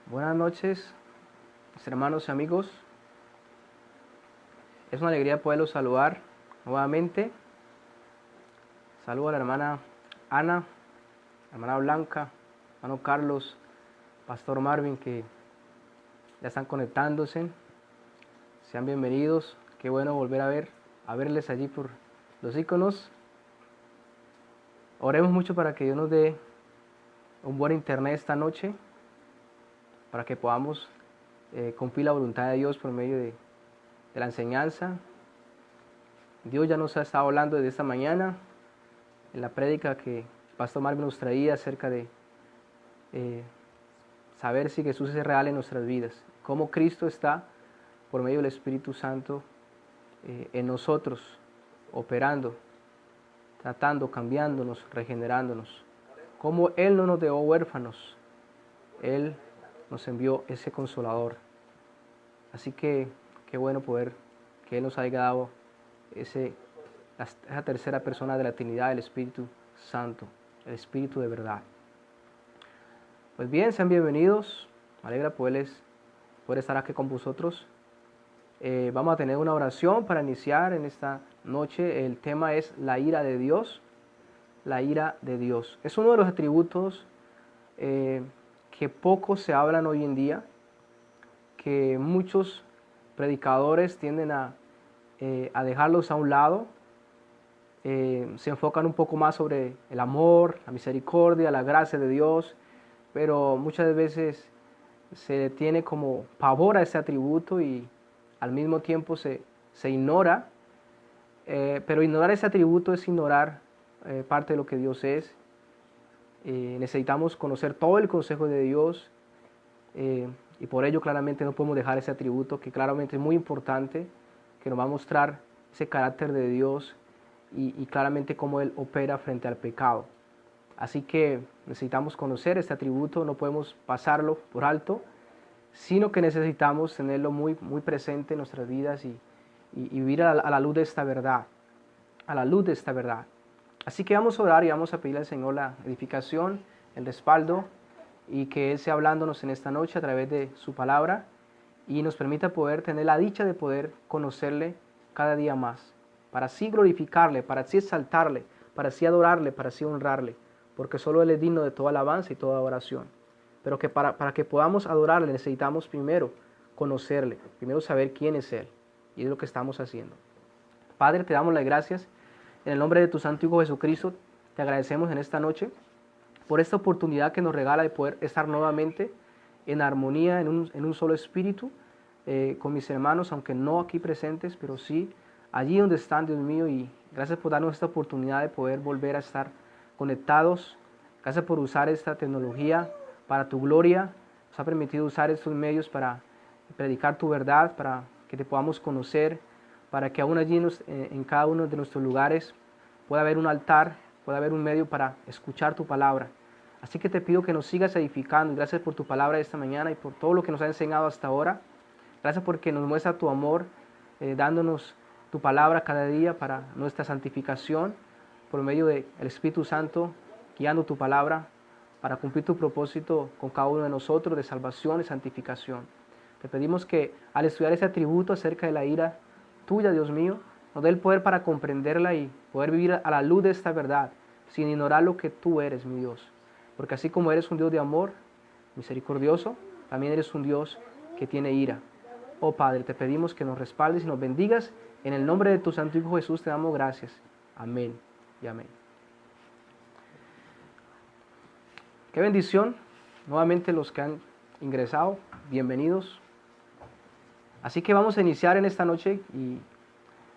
Buenas noches, mis hermanos y amigos. Es una alegría poderlos saludar nuevamente. Saludo a la hermana Ana, la hermana Blanca, hermano Carlos, pastor Marvin, que ya están conectándose. Sean bienvenidos. Qué bueno volver a verles allí por los iconos. Oremos mucho para que Dios nos dé un buen internet esta noche, para que podamos cumplir la voluntad de Dios por medio de la enseñanza. Dios ya nos ha estado hablando desde esta mañana en la prédica que el pastor Marvin nos traía acerca de saber si Jesús es real en nuestras vidas, cómo Cristo está por medio del Espíritu Santo en nosotros, operando, tratando, cambiándonos, regenerándonos, cómo Él no nos dejó huérfanos, Él nos envió ese Consolador. Así que qué bueno poder que Él nos haya dado esa tercera persona de la Trinidad, el Espíritu Santo, el Espíritu de verdad. Pues bien, sean bienvenidos. Me alegra poder estar aquí con vosotros. Vamos a tener una oración para iniciar en esta noche. El tema es la ira de Dios. La ira de Dios. Es uno de los atributos que poco se hablan hoy en día, que muchos predicadores tienden a dejarlos a un lado. Se enfocan un poco más sobre el amor, la misericordia, la gracia de Dios, pero muchas veces se tiene como pavor a ese atributo y al mismo tiempo se ignora, pero ignorar ese atributo es ignorar parte de lo que Dios es. Necesitamos conocer todo el consejo de Dios y por ello claramente no podemos dejar ese atributo que claramente es muy importante, que nos va a mostrar ese carácter de Dios y claramente cómo Él opera frente al pecado. Así que necesitamos conocer este atributo, no podemos pasarlo por alto, sino que necesitamos tenerlo muy, muy presente en nuestras vidas y vivir a la luz de esta verdad, a la luz de esta verdad. Así que vamos a orar y vamos a pedirle al Señor la edificación, el respaldo y que Él sea hablándonos en esta noche a través de su palabra y nos permita poder tener la dicha de poder conocerle cada día más, para así glorificarle, para así exaltarle, para así adorarle, para así honrarle, porque solo Él es digno de toda alabanza y toda oración. Pero que para que podamos adorarle necesitamos primero conocerle, primero saber quién es Él, y es lo que estamos haciendo. Padre, te damos las gracias en el nombre de tu Santo Hijo Jesucristo. Te agradecemos en esta noche por esta oportunidad que nos regala de poder estar nuevamente en armonía, en un solo espíritu, con mis hermanos, aunque no aquí presentes, pero sí allí donde están, Dios mío, y gracias por darnos esta oportunidad de poder volver a estar conectados. Gracias por usar esta tecnología para tu gloria. Nos ha permitido usar estos medios para predicar tu verdad, para que te podamos conocer, para que aún allí en cada uno de nuestros lugares pueda haber un altar, pueda haber un medio para escuchar tu palabra. Así que te pido que nos sigas edificando. Gracias por tu palabra esta mañana y por todo lo que nos ha enseñado hasta ahora. Gracias porque nos muestra tu amor, dándonos tu palabra cada día para nuestra santificación, por medio del Espíritu Santo, guiando tu palabra para cumplir tu propósito con cada uno de nosotros de salvación y santificación. Te pedimos que al estudiar ese atributo acerca de la ira tuya, Dios mío, nos dé el poder para comprenderla y poder vivir a la luz de esta verdad, sin ignorar lo que tú eres, mi Dios. Porque así como eres un Dios de amor, misericordioso, también eres un Dios que tiene ira. Oh Padre, te pedimos que nos respaldes y nos bendigas. En el nombre de tu Santo Hijo Jesús te damos gracias. Amén y amén. Qué bendición. Nuevamente los que han ingresado, bienvenidos. Así que vamos a iniciar en esta noche y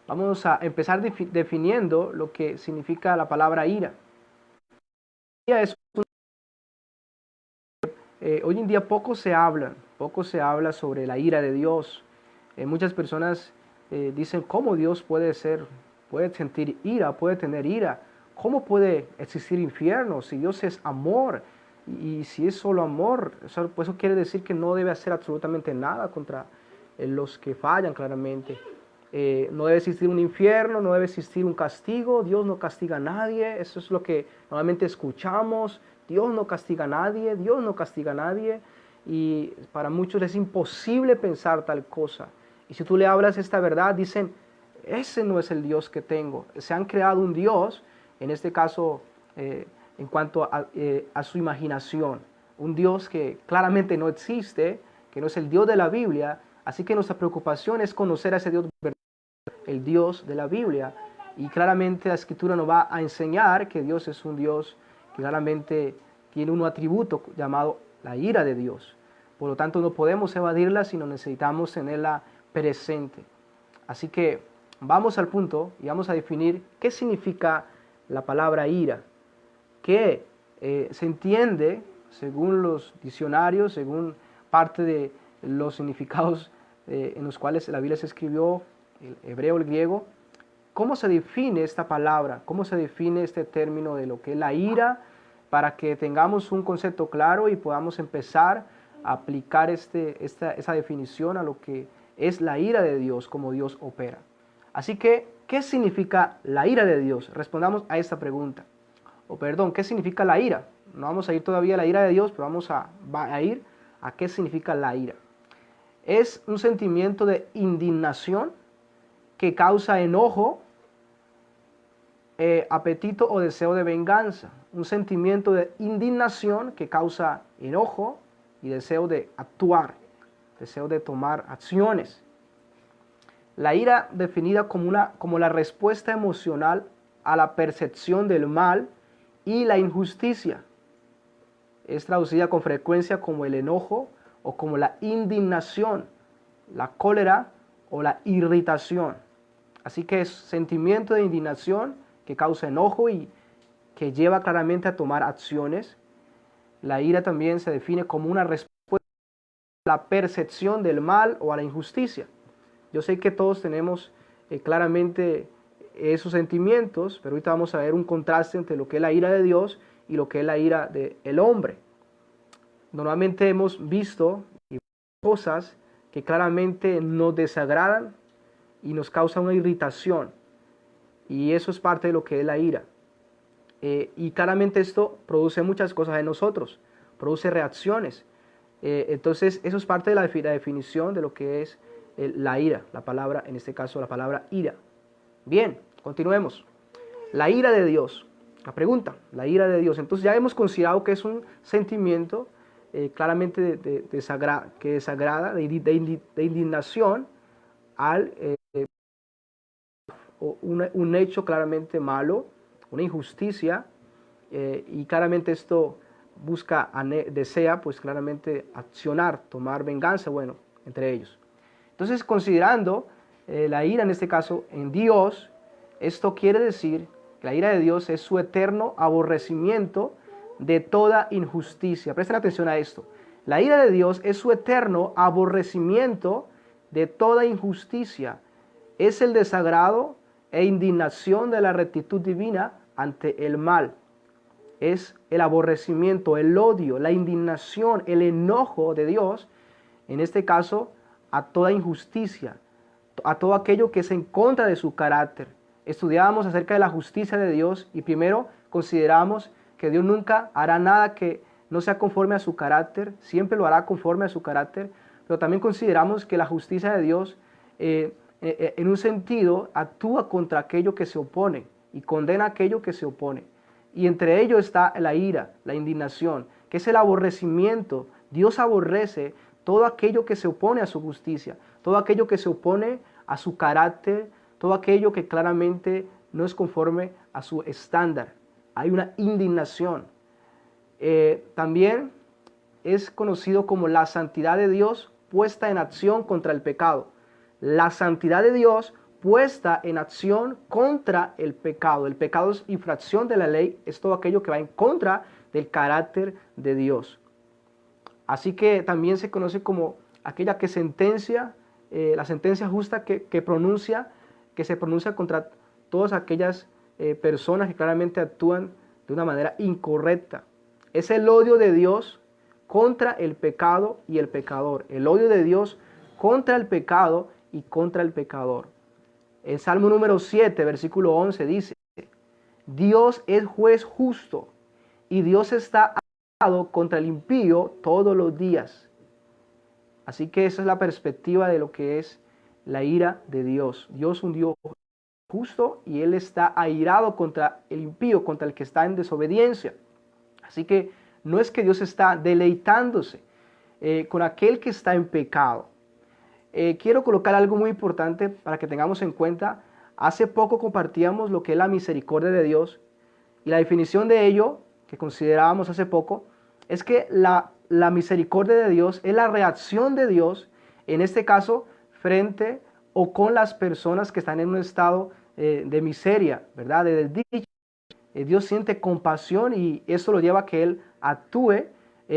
vamos a empezar definiendo lo que significa la palabra ira. Hoy en día poco se habla sobre la ira de Dios. Muchas personas dicen cómo Dios puede sentir ira, puede tener ira. ¿Cómo puede existir infierno si Dios es amor? Y si es solo amor, pues eso quiere decir que no debe hacer absolutamente nada contra los que fallan claramente. no debe existir un infierno, no debe existir un castigo, Dios no castiga a nadie, eso es lo que normalmente escuchamos, Dios no castiga a nadie, Dios no castiga a nadie, y para muchos es imposible pensar tal cosa. Y si tú le hablas esta verdad, dicen, ese no es el Dios que tengo. Se han creado un Dios, en este caso, en cuanto a su imaginación, un Dios que claramente no existe, que no es el Dios de la Biblia, así que nuestra preocupación es conocer a ese Dios verdadero, el Dios de la Biblia, y claramente la Escritura nos va a enseñar que Dios es un Dios que claramente tiene un atributo llamado la ira de Dios. Por lo tanto, no podemos evadirla, sino necesitamos tenerla presente. Así que vamos al punto y vamos a definir qué significa la palabra ira, que se entiende, según los diccionarios, según parte de los significados en los cuales la Biblia se escribió, el hebreo, el griego, cómo se define esta palabra, cómo se define este término de lo que es la ira, para que tengamos un concepto claro y podamos empezar a aplicar esa definición a lo que es la ira de Dios, como Dios opera. Así que, ¿qué significa la ira de Dios? Respondamos a esta pregunta. ¿Qué significa la ira? No vamos a ir todavía a la ira de Dios, pero vamos a ir a qué significa la ira. Es un sentimiento de indignación que causa enojo, apetito o deseo de venganza. Un sentimiento de indignación que causa enojo y deseo de actuar, deseo de tomar acciones. La ira, definida como la respuesta emocional a la percepción del mal y la injusticia, es traducida con frecuencia como el enojo o como la indignación, la cólera o la irritación. Así que es sentimiento de indignación que causa enojo y que lleva claramente a tomar acciones. La ira también se define como una respuesta a la percepción del mal o a la injusticia. Yo sé que todos tenemos claramente esos sentimientos, pero ahorita vamos a ver un contraste entre lo que es la ira de Dios y lo que es la ira del hombre. Normalmente hemos visto cosas que claramente nos desagradan y nos causa una irritación, y eso es parte de lo que es la ira. Y claramente esto produce muchas cosas en nosotros, produce reacciones. Entonces eso es parte de la definición de lo que es la ira, la palabra, en este caso la palabra ira. Bien, continuemos. La ira de Dios. La pregunta, la ira de Dios. Entonces ya hemos considerado que es un sentimiento claramente que desagrada, de indignación al un hecho claramente malo, una injusticia, y claramente esto desea pues claramente accionar, tomar venganza, bueno, entre ellos. Entonces, considerando la ira en este caso en Dios, esto quiere decir que la ira de Dios es su eterno aborrecimiento de toda injusticia. Presten atención a esto. La ira de Dios es su eterno aborrecimiento de toda injusticia. Es el desagrado e indignación de la rectitud divina ante el mal. Es el aborrecimiento, el odio, la indignación, el enojo de Dios, en este caso, a toda injusticia, a todo aquello que es en contra de su carácter. Estudiábamos acerca de la justicia de Dios y primero consideramos que Dios nunca hará nada que no sea conforme a su carácter, siempre lo hará conforme a su carácter, pero también consideramos que la justicia de Dios en un sentido actúa contra aquello que se opone y condena aquello que se opone. Y entre ellos está la ira, la indignación, que es el aborrecimiento. Dios aborrece todo aquello que se opone a su justicia, todo aquello que se opone a su carácter, todo aquello que claramente no es conforme a su estándar. Hay una indignación. También es conocido como la santidad de Dios puesta en acción contra el pecado. La santidad de Dios puesta en acción contra el pecado. El pecado es infracción de la ley, es todo aquello que va en contra del carácter de Dios. Así que también se conoce como aquella que sentencia, la sentencia justa que se pronuncia contra todas aquellas personas que claramente actúan de una manera incorrecta. Es el odio de Dios contra el pecado y el pecador. El odio de Dios contra el pecado y contra el pecador. El Salmo número 7, versículo 11 dice, Dios es juez justo y Dios está airado contra el impío todos los días. Así que esa es la perspectiva de lo que es la ira de Dios. Dios es un Dios justo y Él está airado contra el impío, contra el que está en desobediencia. Así que no es que Dios está deleitándose con aquel que está en pecado. Quiero colocar algo muy importante para que tengamos en cuenta. Hace poco compartíamos lo que es la misericordia de Dios y la definición de ello, que considerábamos hace poco, es que la misericordia de Dios es la reacción de Dios, en este caso, frente o con las personas que están en un estado de miseria, ¿verdad? De desdicha. Dios siente compasión y eso lo lleva a que Él actúe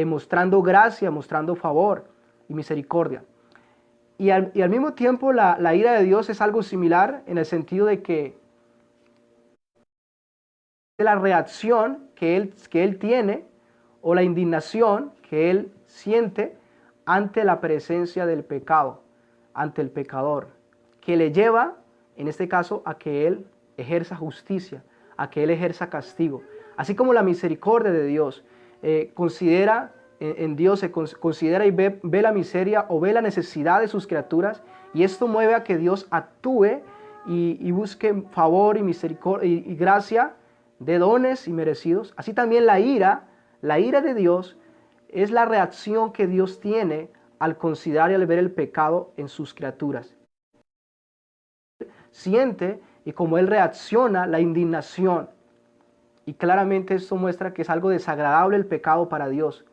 mostrando gracia, mostrando favor y misericordia. Y al mismo tiempo la ira de Dios es algo similar en el sentido de que la reacción que él tiene o la indignación que Él siente ante la presencia del pecado, ante el pecador, que le lleva, en este caso, a que Él ejerza justicia, a que Él ejerza castigo. Así como la misericordia de Dios considera en Dios, se considera y ve la miseria o ve la necesidad de sus criaturas, y esto mueve a que Dios actúe y busque favor y misericordia y gracia de dones y merecidos. Así también la ira de Dios es la reacción que Dios tiene al considerar y al ver el pecado en sus criaturas. Siente y como Él reacciona, la indignación. Y claramente esto muestra que es algo desagradable el pecado para Dios,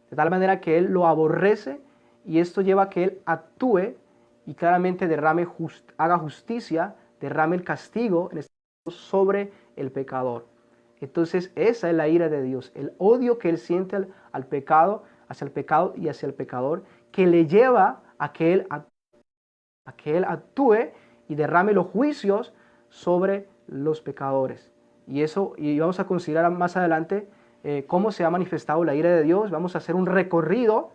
de tal manera que Él lo aborrece y esto lleva a que Él actúe y claramente haga justicia, derrame el castigo en este caso, sobre el pecador. Entonces esa es la ira de Dios, el odio que Él siente al pecado, hacia el pecado y hacia el pecador, que le lleva a que Él actúe y derrame los juicios sobre los pecadores. Y vamos a considerar más adelante cómo se ha manifestado la ira de Dios. Vamos a hacer un recorrido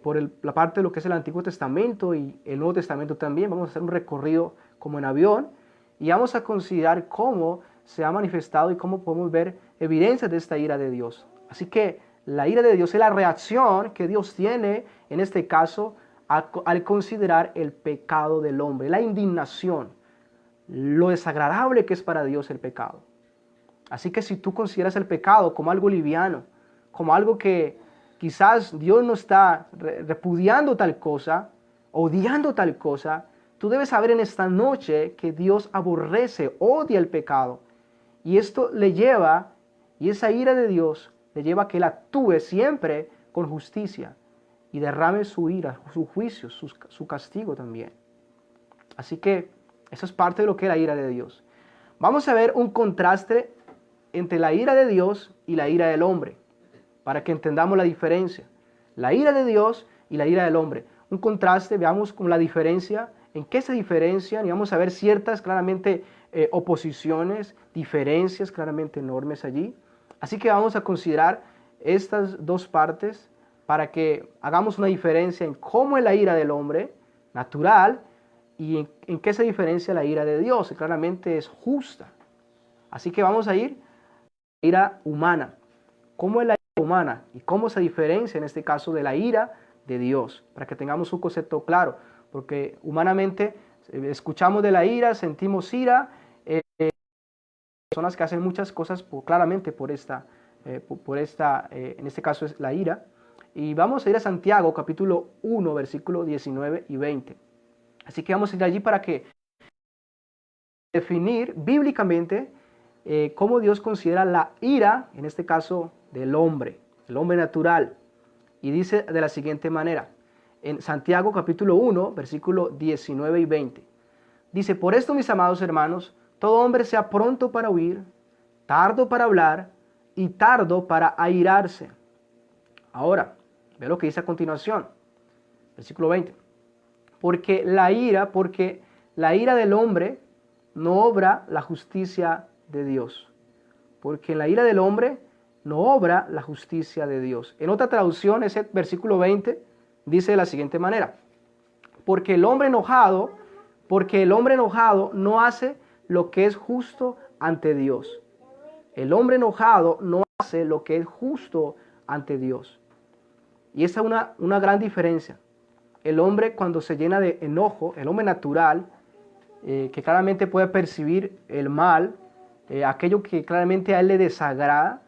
por la parte de lo que es el Antiguo Testamento y el Nuevo Testamento también. Vamos a hacer un recorrido como en avión y vamos a considerar cómo se ha manifestado y cómo podemos ver evidencias de esta ira de Dios. Así que la ira de Dios es la reacción que Dios tiene, en este caso, al considerar el pecado del hombre, la indignación, lo desagradable que es para Dios el pecado. Así que si tú consideras el pecado como algo liviano, como algo que quizás Dios no está repudiando tal cosa, odiando tal cosa, tú debes saber en esta noche que Dios aborrece, odia el pecado. Y esto le lleva, y esa ira de Dios le lleva a que Él actúe siempre con justicia y derrame su ira, su juicio, su castigo también. Así que eso es parte de lo que es la ira de Dios. Vamos a ver un contraste entre la ira de Dios y la ira del hombre, para que entendamos la diferencia. La ira de Dios y la ira del hombre. Un contraste, veamos con la diferencia, en qué se diferencian, y vamos a ver ciertas claramente oposiciones, diferencias claramente enormes allí. Así que vamos a considerar estas dos partes para que hagamos una diferencia en cómo es la ira del hombre natural y en qué se diferencia la ira de Dios. Claramente es justa. Así que vamos a ir a la ira humana. ¿Cómo es la ira humana? Y cómo se diferencia en este caso de la ira de Dios. Para que tengamos un concepto claro. Porque humanamente escuchamos de la ira, sentimos ira. Personas que hacen muchas cosas claramente por esta, en este caso es la ira. Y vamos a ir a Santiago capítulo 1, versículos 19 y 20. Así que vamos a ir allí para que definir bíblicamente cómo Dios considera la ira, en este caso del hombre, el hombre natural. Y dice de la siguiente manera, en Santiago capítulo 1, versículos 19 y 20. Dice, por esto, mis amados hermanos, todo hombre sea pronto para oír, tardo para hablar y tardo para airarse. Ahora, ve lo que dice a continuación, versículo 20. Porque la ira del hombre no obra la justicia de Dios. Porque en la ira del hombre no obra la justicia de Dios. En otra traducción, ese versículo 20 dice de la siguiente manera. Porque el hombre enojado porque el hombre enojado no hace lo que es justo ante Dios. El hombre enojado no hace lo que es justo ante Dios. Y esa es una gran diferencia. El hombre cuando se llena de enojo, el hombre natural, que claramente puede percibir el mal, aquello que claramente a él le desagrada,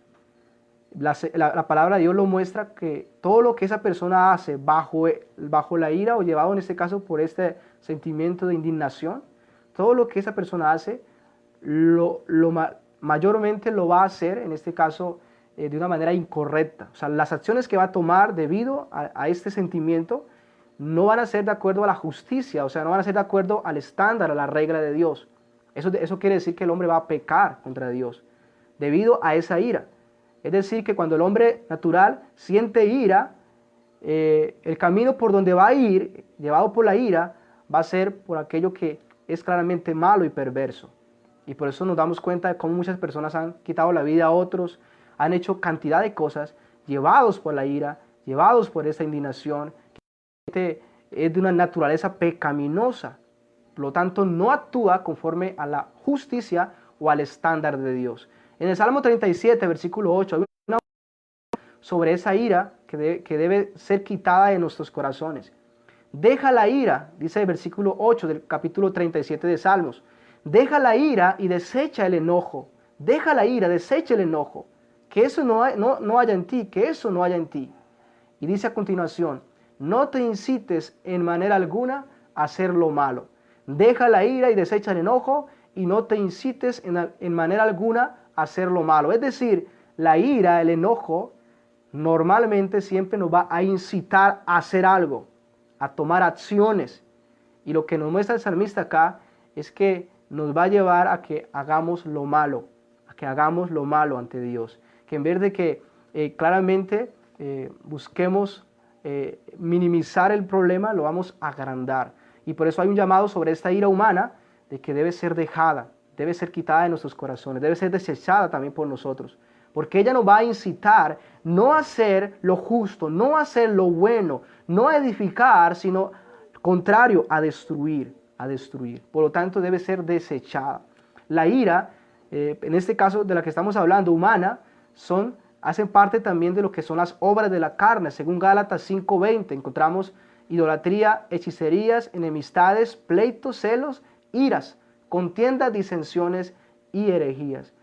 la palabra de Dios lo muestra que todo lo que esa persona hace bajo la ira o llevado en este caso por este sentimiento de indignación, todo lo que esa persona hace, mayormente lo va a hacer, en este caso, de una manera incorrecta. O sea, las acciones que va a tomar debido a este sentimiento no van a ser de acuerdo a la justicia, o sea, no van a ser de acuerdo al estándar, a la regla de Dios. Eso quiere decir que el hombre va a pecar contra Dios debido a esa ira. Es decir, que cuando el hombre natural siente ira, el camino por donde va a ir, llevado por la ira, va a ser por aquello que es claramente malo y perverso. Y por eso nos damos cuenta de cómo muchas personas han quitado la vida a otros, han hecho cantidad de cosas llevados por la ira, llevados por esa indignación, que es de una naturaleza pecaminosa. Por lo tanto, no actúa conforme a la justicia o al estándar de Dios. En el Salmo 37, versículo 8, hay una sobre esa ira que debe ser quitada de nuestros corazones. Deja la ira, dice el versículo 8 del capítulo 37 de Salmos. Deja la ira y desecha el enojo. Deja la ira, desecha el enojo. Que eso no haya en ti, que eso no haya en ti. Y dice a continuación, no te incites en manera alguna a hacer lo malo. Deja la ira y desecha el enojo y no te incites en manera alguna a hacer lo malo. Es decir, la ira, el enojo, normalmente siempre nos va a incitar a hacer algo, a tomar acciones. Y lo que nos muestra el salmista acá es que nos va a llevar a que hagamos lo malo, ante Dios. Que en vez de que claramente busquemos minimizar el problema, lo vamos a agrandar. Y por eso hay un llamado sobre esta ira humana de que debe ser dejada, debe ser quitada de nuestros corazones, debe ser desechada también por nosotros. Porque ella nos va a incitar no a hacer lo justo, no a hacer lo bueno, no a edificar, sino contrario, a destruir, a destruir. Por lo tanto, debe ser desechada. La ira, en este caso de la que estamos hablando, humana, hacen parte también de lo que son las obras de la carne. Según Gálatas 5:20, encontramos idolatría, hechicerías, enemistades, pleitos, celos, iras, contiendas, disensiones y herejías.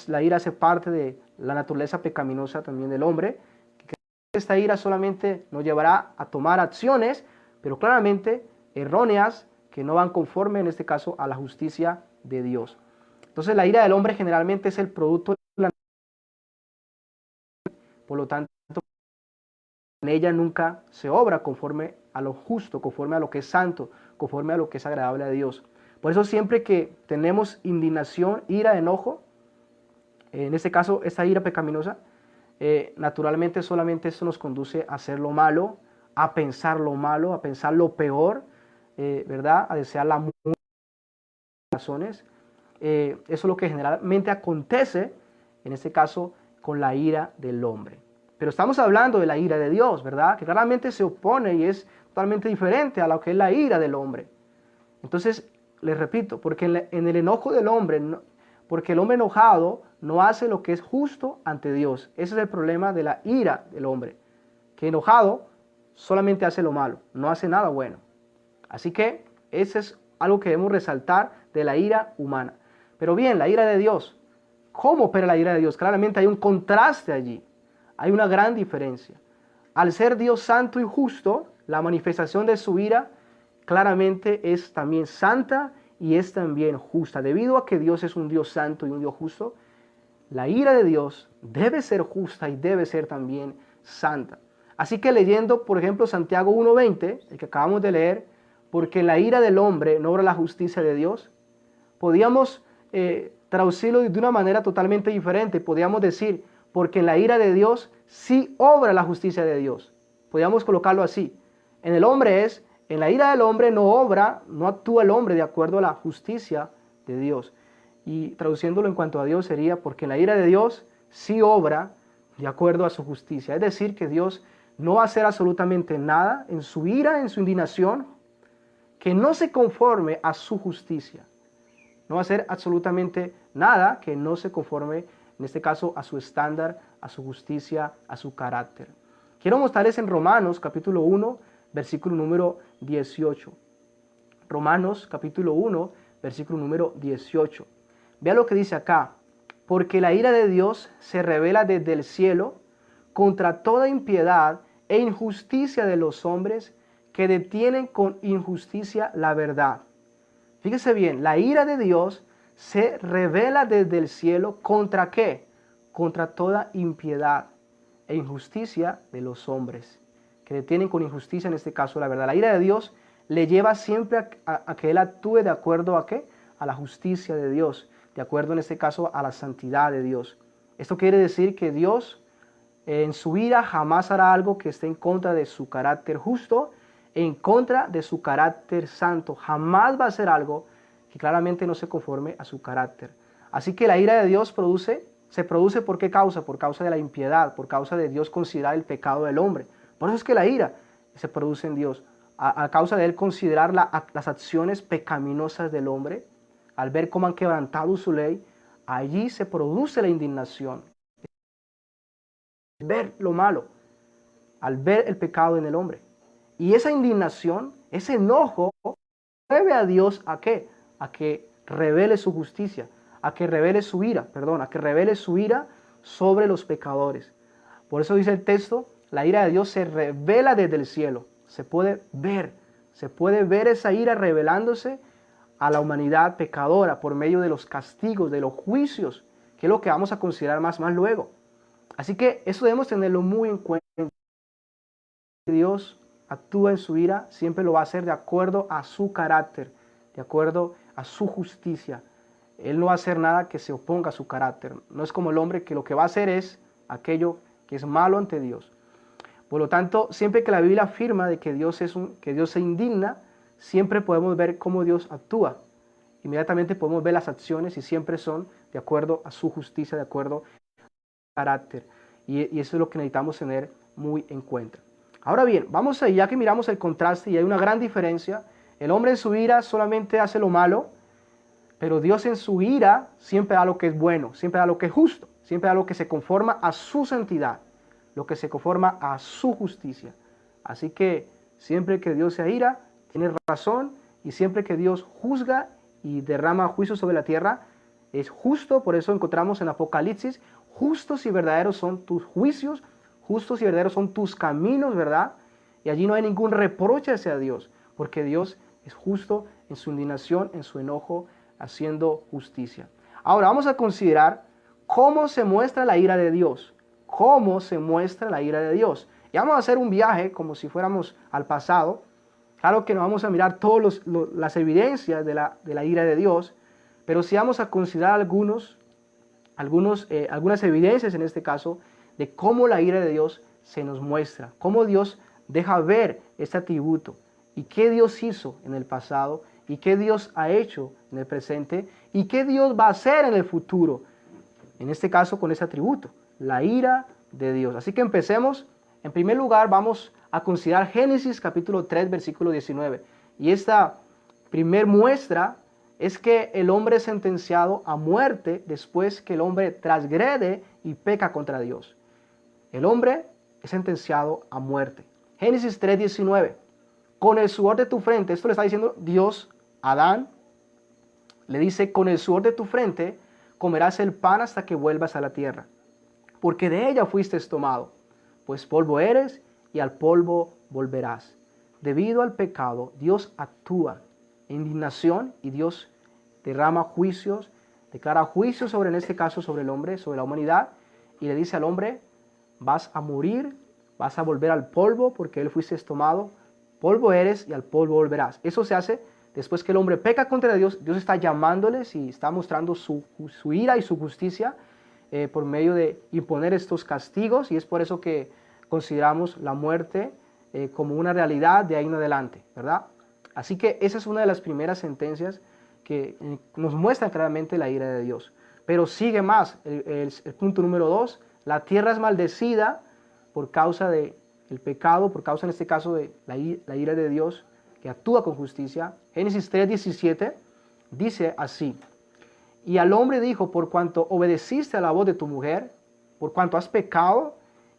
La ira hace parte de la naturaleza pecaminosa también del hombre. Esta ira solamente nos llevará a tomar acciones, pero claramente erróneas, que no van conforme, en este caso, a la justicia de Dios. Entonces la ira del hombre generalmente es el producto de la... Por lo tanto, en ella nunca se obra conforme a lo justo, conforme a lo que es santo, conforme a lo que es agradable a Dios. Por eso siempre que tenemos indignación, ira, enojo, en este caso esta ira pecaminosa, naturalmente solamente eso nos conduce a hacer lo malo, a pensar lo malo, a pensar lo peor, ¿verdad? A desear la muerte de las razones. Eso es lo que generalmente acontece, en este caso, con la ira del hombre. Pero estamos hablando de la ira de Dios, ¿verdad? Que claramente se opone y es totalmente diferente a lo que es la ira del hombre. Entonces, les repito, porque en el enojo del hombre, porque el hombre enojado no hace lo que es justo ante Dios. Ese es el problema de la ira del hombre. Que enojado solamente hace lo malo, no hace nada bueno. Así que ese es algo que debemos resaltar de la ira humana. Pero bien, la ira de Dios. ¿Cómo opera la ira de Dios? Claramente hay un contraste allí. Hay una gran diferencia. Al ser Dios santo y justo, la manifestación de su ira claramente es también santa y es también justa. Debido a que Dios es un Dios santo y un Dios justo, la ira de Dios debe ser justa y debe ser también santa. Así que leyendo, por ejemplo, Santiago 1:20, el que acabamos de leer, porque en la ira del hombre no obra la justicia de Dios, podíamos traducirlo de una manera totalmente diferente. Podíamos decir, porque en la ira de Dios sí obra la justicia de Dios. Podíamos colocarlo así. En el hombre es, en la ira del hombre no obra, no actúa el hombre de acuerdo a la justicia de Dios. Y traduciéndolo en cuanto a Dios sería, porque en la ira de Dios sí obra de acuerdo a su justicia. Es decir, que Dios no va a hacer absolutamente nada en su ira, en su indignación, que no se conforme a su justicia. No va a hacer absolutamente nada que no se conforme, en este caso, a su estándar, a su justicia, a su carácter. Quiero mostrarles en Romanos capítulo 1, versículo número 18. Romanos capítulo 1, versículo número 18. Vea lo que dice acá. Porque la ira de Dios se revela desde el cielo contra toda impiedad e injusticia de los hombres que detienen con injusticia la verdad. Fíjese bien, la ira de Dios se revela desde el cielo ¿contra qué? Contra toda impiedad e injusticia de los hombres que detienen con injusticia, en este caso, la verdad. La ira de Dios le lleva siempre a que él actúe de acuerdo a qué? A la justicia de Dios, de acuerdo en este caso a la santidad de Dios. Esto quiere decir que Dios en su ira jamás hará algo que esté en contra de su carácter justo, en contra de su carácter santo. Jamás va a hacer algo que claramente no se conforme a su carácter. Así que la ira de Dios se produce ¿por qué causa? Por causa de la impiedad, por causa de Dios considerar el pecado del hombre. Por eso es que la ira se produce en Dios, a causa de él considerar las acciones pecaminosas del hombre, al ver cómo han quebrantado su ley, allí se produce la indignación. Ver lo malo, al ver el pecado en el hombre. Y esa indignación, ese enojo, mueve a Dios ¿a qué? A que revele su justicia, a que revele su ira, a que revele su ira sobre los pecadores. Por eso dice el texto, la ira de Dios se revela desde el cielo. Se puede ver esa ira revelándose a la humanidad pecadora por medio de los castigos, de los juicios, que es lo que vamos a considerar más luego. Así que eso debemos tenerlo muy en cuenta. Dios actúa en su ira, siempre lo va a hacer de acuerdo a su carácter, de acuerdo a su justicia. Él no va a hacer nada que se oponga a su carácter. No es como el hombre que lo que va a hacer es aquello que es malo ante Dios. Por lo tanto, siempre que la Biblia afirma de que Dios se indigna, siempre podemos ver cómo Dios actúa. Inmediatamente podemos ver las acciones y siempre son de acuerdo a su justicia, de acuerdo a su carácter. Y eso es lo que necesitamos tener muy en cuenta. Ahora bien, vamos ahí, ya que miramos el contraste y hay una gran diferencia. El hombre en su ira solamente hace lo malo, pero Dios en su ira siempre da lo que es bueno, siempre da lo que es justo, siempre da lo que se conforma a su santidad, lo que se conforma a su justicia. Así que siempre que Dios se ira, tiene razón, y siempre que Dios juzga y derrama juicio sobre la tierra, es justo. Por eso encontramos en Apocalipsis, justos y verdaderos son tus juicios, justos y verdaderos son tus caminos, ¿verdad? Y allí no hay ningún reproche hacia Dios, porque Dios es justo en su indignación, en su enojo, haciendo justicia. Ahora vamos a considerar cómo se muestra la ira de Dios. Cómo se muestra la ira de Dios. Y vamos a hacer un viaje como si fuéramos al pasado. Claro que no vamos a mirar todas las evidencias de la ira de Dios, pero sí vamos a considerar algunas evidencias en este caso de cómo la ira de Dios se nos muestra, cómo Dios deja ver este atributo y qué Dios hizo en el pasado y qué Dios ha hecho en el presente y qué Dios va a hacer en el futuro, en este caso con ese atributo, la ira de Dios. Así que empecemos. En primer lugar vamos a considerar Génesis capítulo 3 versículo 19, y esta primer muestra es que el hombre es sentenciado a muerte después que el hombre transgrede y peca contra Dios. El hombre es sentenciado a muerte. Génesis 3:19, con el sudor de tu frente, esto le está diciendo Dios a Adán, le dice, con el sudor de tu frente comerás el pan hasta que vuelvas a la tierra, porque de ella fuiste tomado, pues polvo eres y al polvo volverás. Debido al pecado, Dios actúa en indignación y Dios derrama juicios, declara juicios sobre, en este caso, sobre el hombre, sobre la humanidad, y le dice al hombre, vas a morir, vas a volver al polvo porque él fuiste tomado, polvo eres y al polvo volverás. Eso se hace después que el hombre peca contra Dios. Dios está llamándoles y está mostrando su ira y su justicia por medio de imponer estos castigos, y es por eso que consideramos la muerte como una realidad de ahí en adelante, ¿verdad? Así que esa es una de las primeras sentencias que nos muestran claramente la ira de Dios. Pero sigue más, el punto número 2, la tierra es maldecida por causa del pecado, por causa en este caso de la ira de Dios. que actúa con justicia. Génesis 3:17 dice así: y al hombre dijo, por cuanto obedeciste a la voz de tu mujer, por cuanto has pecado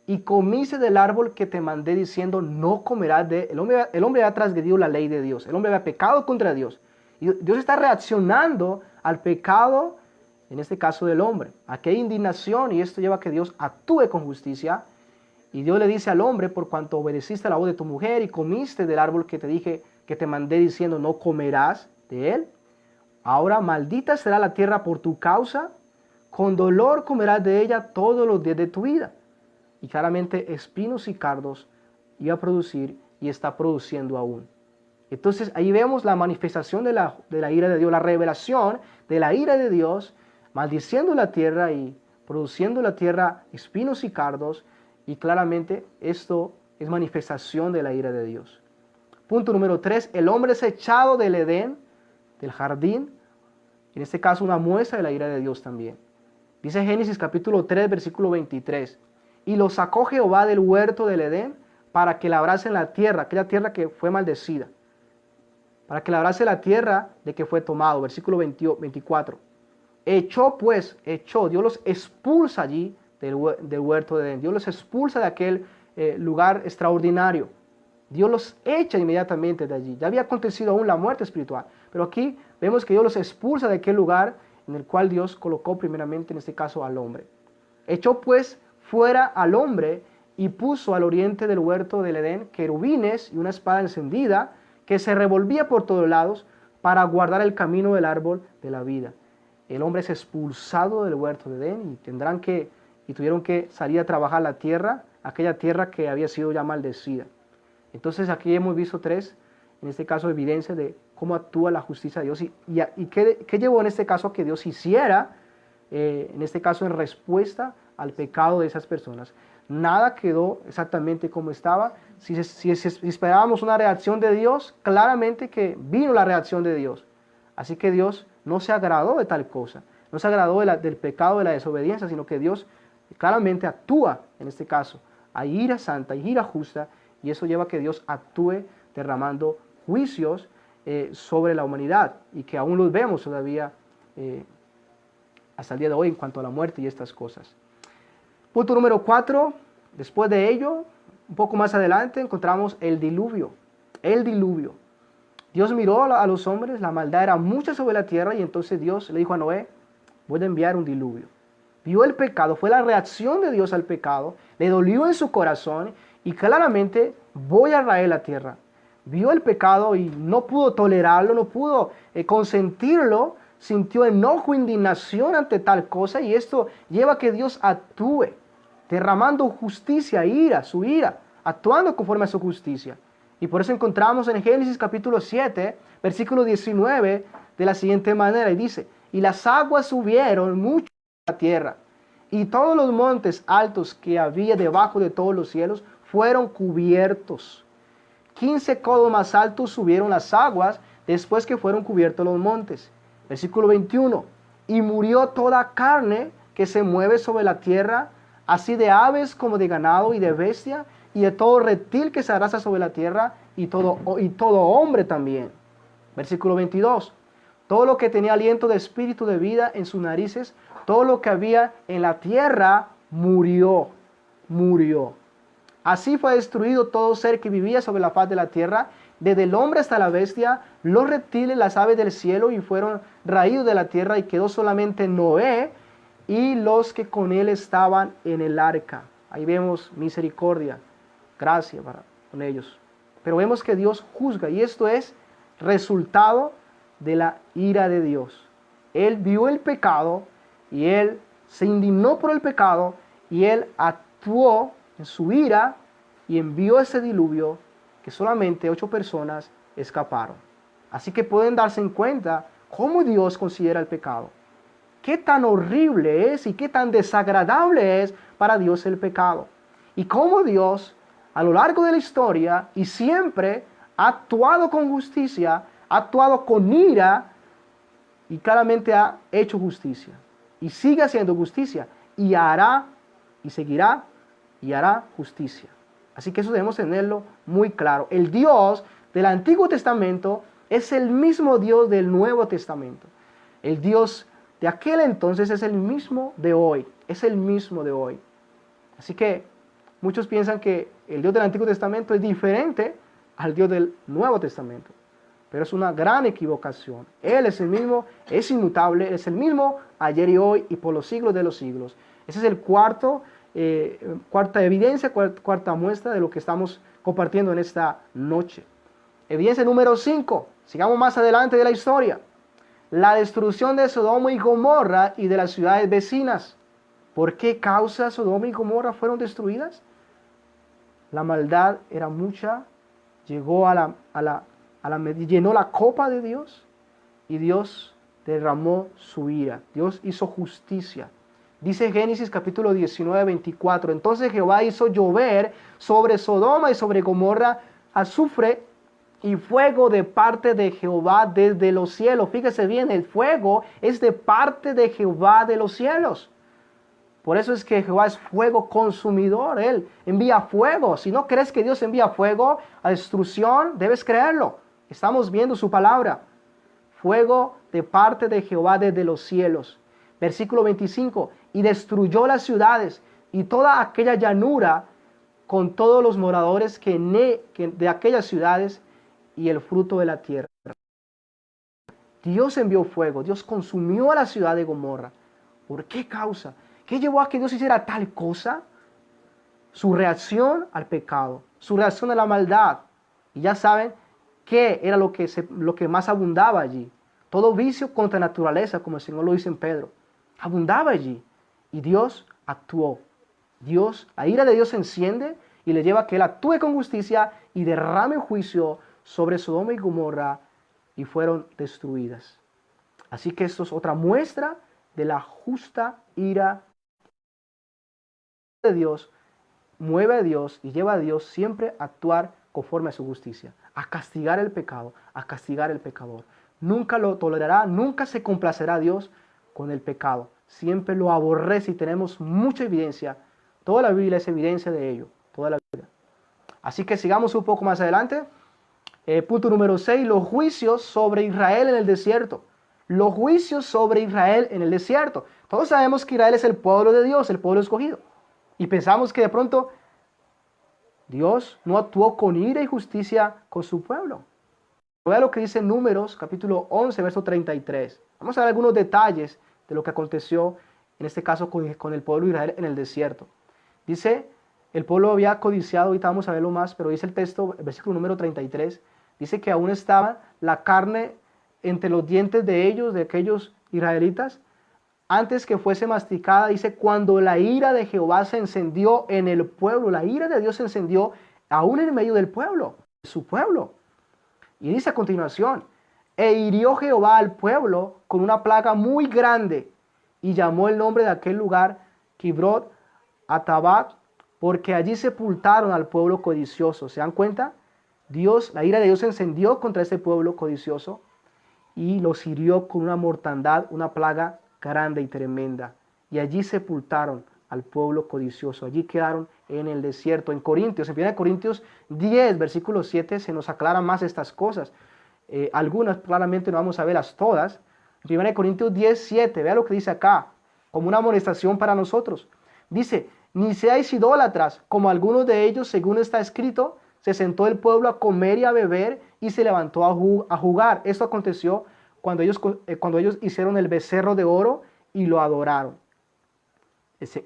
y comiste del árbol que te mandé diciendo, no comerás de... El hombre había transgredido la ley de Dios, el hombre había pecado contra Dios. Y Dios está reaccionando al pecado, en este caso del hombre. Aquí hay indignación y esto lleva a que Dios actúe con justicia. Y Dios le dice al hombre, por cuanto obedeciste a la voz de tu mujer y comiste del árbol que te dije, que te mandé diciendo, no comerás de él. Ahora maldita será la tierra por tu causa, con dolor comerás de ella todos los días de tu vida. Y claramente espinos y cardos iba a producir y está produciendo aún. Entonces ahí vemos la manifestación de la ira de Dios, la revelación de la ira de Dios, maldiciendo la tierra y produciendo la tierra espinos y cardos, y claramente esto es manifestación de la ira de Dios. Punto número 3, el hombre es echado del Edén, del jardín, en este caso una muestra de la ira de Dios también. Dice Génesis capítulo 3, versículo 23, y lo sacó Jehová del huerto del Edén para que labrasen la tierra, aquella tierra que fue maldecida, para que labrase la tierra de que fue tomado, versículo 24. Echó, Dios los expulsa allí del huerto de Edén, Dios los expulsa de aquel lugar extraordinario. Dios los echa inmediatamente de allí. Ya había acontecido aún la muerte espiritual, pero aquí vemos que Dios los expulsa de aquel lugar en el cual Dios colocó primeramente, en este caso, al hombre. Echó pues fuera al hombre y puso al oriente del huerto del Edén querubines y una espada encendida que se revolvía por todos lados para guardar el camino del árbol de la vida. El hombre es expulsado del huerto de Edén y tuvieron que salir a trabajar la tierra, aquella tierra que había sido ya maldecida. Entonces aquí hemos visto tres, en este caso, evidencias de cómo actúa la justicia de Dios y qué llevó en este caso a que Dios hiciera, en este caso en respuesta al pecado de esas personas. Nada quedó exactamente como estaba. Si esperábamos una reacción de Dios, claramente que vino la reacción de Dios. Así que Dios no se agradó de tal cosa, no se agradó del pecado, de la desobediencia, sino que Dios claramente actúa en este caso. Hay ira santa, hay ira justa, y eso lleva a que Dios actúe derramando juicios sobre la humanidad, y que aún los vemos todavía hasta el día de hoy en cuanto a la muerte y estas cosas. Punto número 4, después de ello, un poco más adelante, encontramos el diluvio. El diluvio. Dios miró a los hombres, la maldad era mucha sobre la tierra, y entonces Dios le dijo a Noé, voy a enviar un diluvio. Vio el pecado, fue la reacción de Dios al pecado, le dolió en su corazón, y claramente voy a raer la tierra. Vio el pecado y no pudo tolerarlo, no pudo consentirlo, sintió enojo, indignación ante tal cosa, y esto lleva a que Dios actúe, derramando justicia, ira, su ira, actuando conforme a su justicia. Y por eso encontramos en Génesis capítulo 7, versículo 19, de la siguiente manera, y dice, y las aguas subieron mucho a la tierra, y todos los montes altos que había debajo de todos los cielos fueron cubiertos. 15 codos más altos subieron las aguas después que fueron cubiertos los montes. Versículo 21. Y murió toda carne que se mueve sobre la tierra, así de aves como de ganado y de bestia, y de todo reptil que se arrastra sobre la tierra, y todo hombre también. Versículo 22. Todo lo que tenía aliento de espíritu de vida en sus narices, todo lo que había en la tierra, murió. Así fue destruido todo ser que vivía sobre la faz de la tierra, desde el hombre hasta la bestia, los reptiles, las aves del cielo, y fueron raídos de la tierra, y quedó solamente Noé y los que con él estaban en el arca. Ahí vemos misericordia, gracia con ellos. Pero vemos que Dios juzga, y esto es resultado de la ira de Dios. Él vio el pecado, y Él se indignó por el pecado, y Él actuó en su ira y envió ese diluvio que solamente 8 personas escaparon. Así que pueden darse en cuenta cómo Dios considera el pecado. Qué tan horrible es y qué tan desagradable es para Dios el pecado. Y cómo Dios, a lo largo de la historia y siempre, ha actuado con justicia, ha actuado con ira y claramente ha hecho justicia. Y sigue haciendo justicia y hará y seguirá y hará justicia. Así que eso debemos tenerlo muy claro. El Dios del Antiguo Testamento es el mismo Dios del Nuevo Testamento. El Dios de aquel entonces es el mismo de hoy, es el mismo de hoy. Así que muchos piensan que el Dios del Antiguo Testamento es diferente al Dios del Nuevo Testamento. Pero es una gran equivocación. Él es el mismo, es inmutable, es el mismo ayer y hoy y por los siglos de los siglos. Ese es el cuarta evidencia, cuarta muestra de lo que estamos compartiendo en esta noche. Evidencia número 5. Sigamos más adelante de la historia. La destrucción de Sodoma y Gomorra y de las ciudades vecinas. ¿Por qué causa Sodoma y Gomorra fueron destruidas? La maldad era mucha, llegó llenó la copa de Dios y Dios derramó su ira. Dios hizo justicia. Dice Génesis capítulo 19, 24. Entonces Jehová hizo llover sobre Sodoma y sobre Gomorra azufre y fuego de parte de Jehová desde los cielos. Fíjese bien, el fuego es de parte de Jehová de los cielos. Por eso es que Jehová es fuego consumidor. Él envía fuego. Si no crees que Dios envía fuego a destrucción, debes creerlo. Estamos viendo su palabra. Fuego de parte de Jehová desde los cielos. Versículo 25. Y destruyó las ciudades y toda aquella llanura con todos los moradores de aquellas ciudades y el fruto de la tierra. Dios envió fuego. Dios consumió a la ciudad de Gomorra. ¿Por qué causa? ¿Qué llevó a que Dios hiciera tal cosa? Su reacción al pecado, su reacción a la maldad. Y ya saben qué era lo que más abundaba allí. Todo vicio contra naturaleza, como el Señor lo dice en Pedro. Abundaba allí. Y Dios actuó. La ira de Dios se enciende y le lleva a que Él actúe con justicia y derrame juicio sobre Sodoma y Gomorra y fueron destruidas. Así que esto es otra muestra de la justa ira de Dios, mueve a Dios y lleva a Dios siempre a actuar conforme a su justicia, a castigar el pecado, a castigar el pecador. Nunca lo tolerará, nunca se complacerá a Dios con el pecado. Siempre lo aborrece y tenemos mucha evidencia. Toda la Biblia es evidencia de ello, toda la Biblia. Así que sigamos un poco más adelante. Punto número 6, los juicios sobre Israel en el desierto. Los juicios sobre Israel en el desierto. Todos sabemos que Israel es el pueblo de Dios, el pueblo escogido. Y pensamos que de pronto Dios no actuó con ira y justicia con su pueblo. Vea lo que dice Números, capítulo 11, verso 33. Vamos a ver algunos detalles de lo que aconteció, en este caso con el pueblo de Israel en el desierto. Dice, el pueblo había codiciado, ahorita vamos a verlo más, pero dice el texto, el versículo número 33, dice que aún estaba la carne entre los dientes de ellos, de aquellos israelitas, antes que fuese masticada. Dice, cuando la ira de Jehová se encendió en el pueblo, la ira de Dios se encendió aún en medio del pueblo, su pueblo. Y dice a continuación, e hirió Jehová al pueblo con una plaga muy grande, y llamó el nombre de aquel lugar Kibrot Atabat, porque allí sepultaron al pueblo codicioso. ¿Se dan cuenta? La ira de Dios se encendió contra ese pueblo codicioso y los hirió con una mortandad, una plaga grande y tremenda. Y allí sepultaron al pueblo codicioso. Allí quedaron en el desierto. En Corintios, en 1 Corintios 10, versículo 7, se nos aclaran más estas cosas. Algunas claramente no vamos a verlas todas. En 1 Corintios 10, 7, vea lo que dice acá, como una amonestación para nosotros. Dice, ni seáis idólatras, como algunos de ellos, según está escrito, se sentó el pueblo a comer y a beber y se levantó a jugar. Esto aconteció cuando ellos hicieron el becerro de oro y lo adoraron.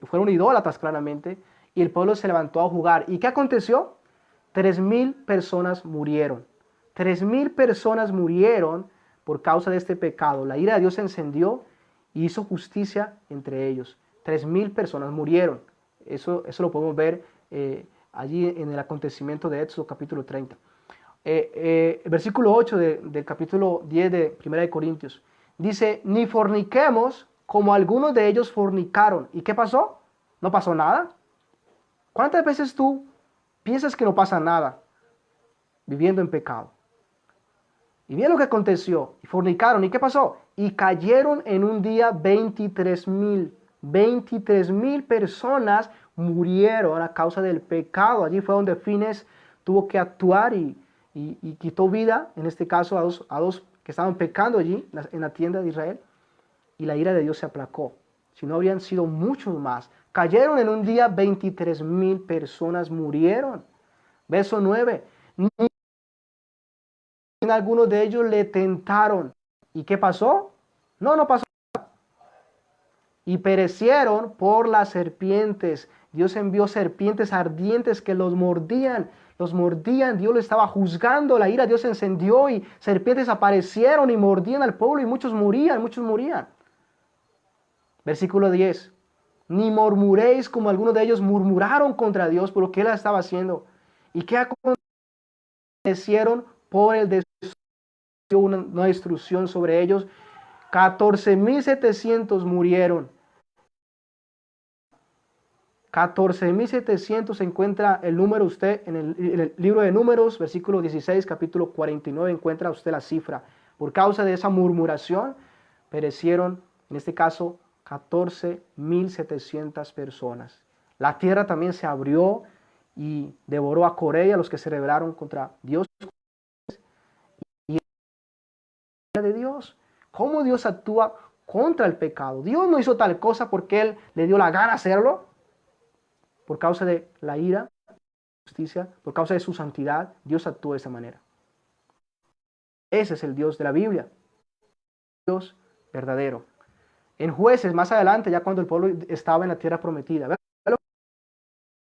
Fueron idólatras claramente y el pueblo se levantó a jugar. ¿Y qué aconteció? 3,000 personas murieron. 3,000 personas murieron por causa de este pecado. La ira de Dios se encendió y hizo justicia entre ellos. 3,000 personas murieron. Eso lo podemos ver allí en el acontecimiento de Éxodo capítulo 30. El versículo 8 del capítulo 10 de 1 Corintios dice, ni forniquemos como algunos de ellos fornicaron. ¿Y qué pasó? ¿No pasó nada? ¿Cuántas veces tú piensas que no pasa nada viviendo en pecado? Y bien lo que aconteció, y fornicaron, ¿y qué pasó? Y cayeron en un día 23,000. 23,000 personas murieron a causa del pecado. Allí fue donde Fines tuvo que actuar y y quitó vida, en este caso a dos que estaban pecando allí en la tienda de Israel, y la ira de Dios se aplacó. Si no, habrían sido muchos más. Cayeron en un día 23,000 personas murieron. Verso 9. Algunos de ellos le tentaron. ¿Y qué pasó? No pasó. Y perecieron por las serpientes. Dios envió serpientes ardientes que los mordían. Dios lo estaba juzgando, la ira de Dios se encendió y serpientes aparecieron y mordían al pueblo y muchos morían. Versículo 10. Ni murmuréis como algunos de ellos murmuraron contra Dios por lo que Él estaba haciendo. ¿Y qué acontecieron por el destrucción? Una destrucción sobre ellos. 14,700 murieron. 14,700 se encuentra el número usted en el libro de Números, versículo 16, capítulo 49, encuentra usted la cifra. Por causa de esa murmuración, perecieron, en este caso, 14,700 personas. La tierra también se abrió y devoró a Corea, los que se rebelaron contra Dios. Y de Dios, ¿cómo Dios actúa contra el pecado? Dios no hizo tal cosa porque Él le dio la gana hacerlo. Por causa de la ira, justicia, por causa de su santidad, Dios actúa de esa manera. Ese es el Dios de la Biblia. Dios verdadero. En Jueces, más adelante, ya cuando el pueblo estaba en la tierra prometida.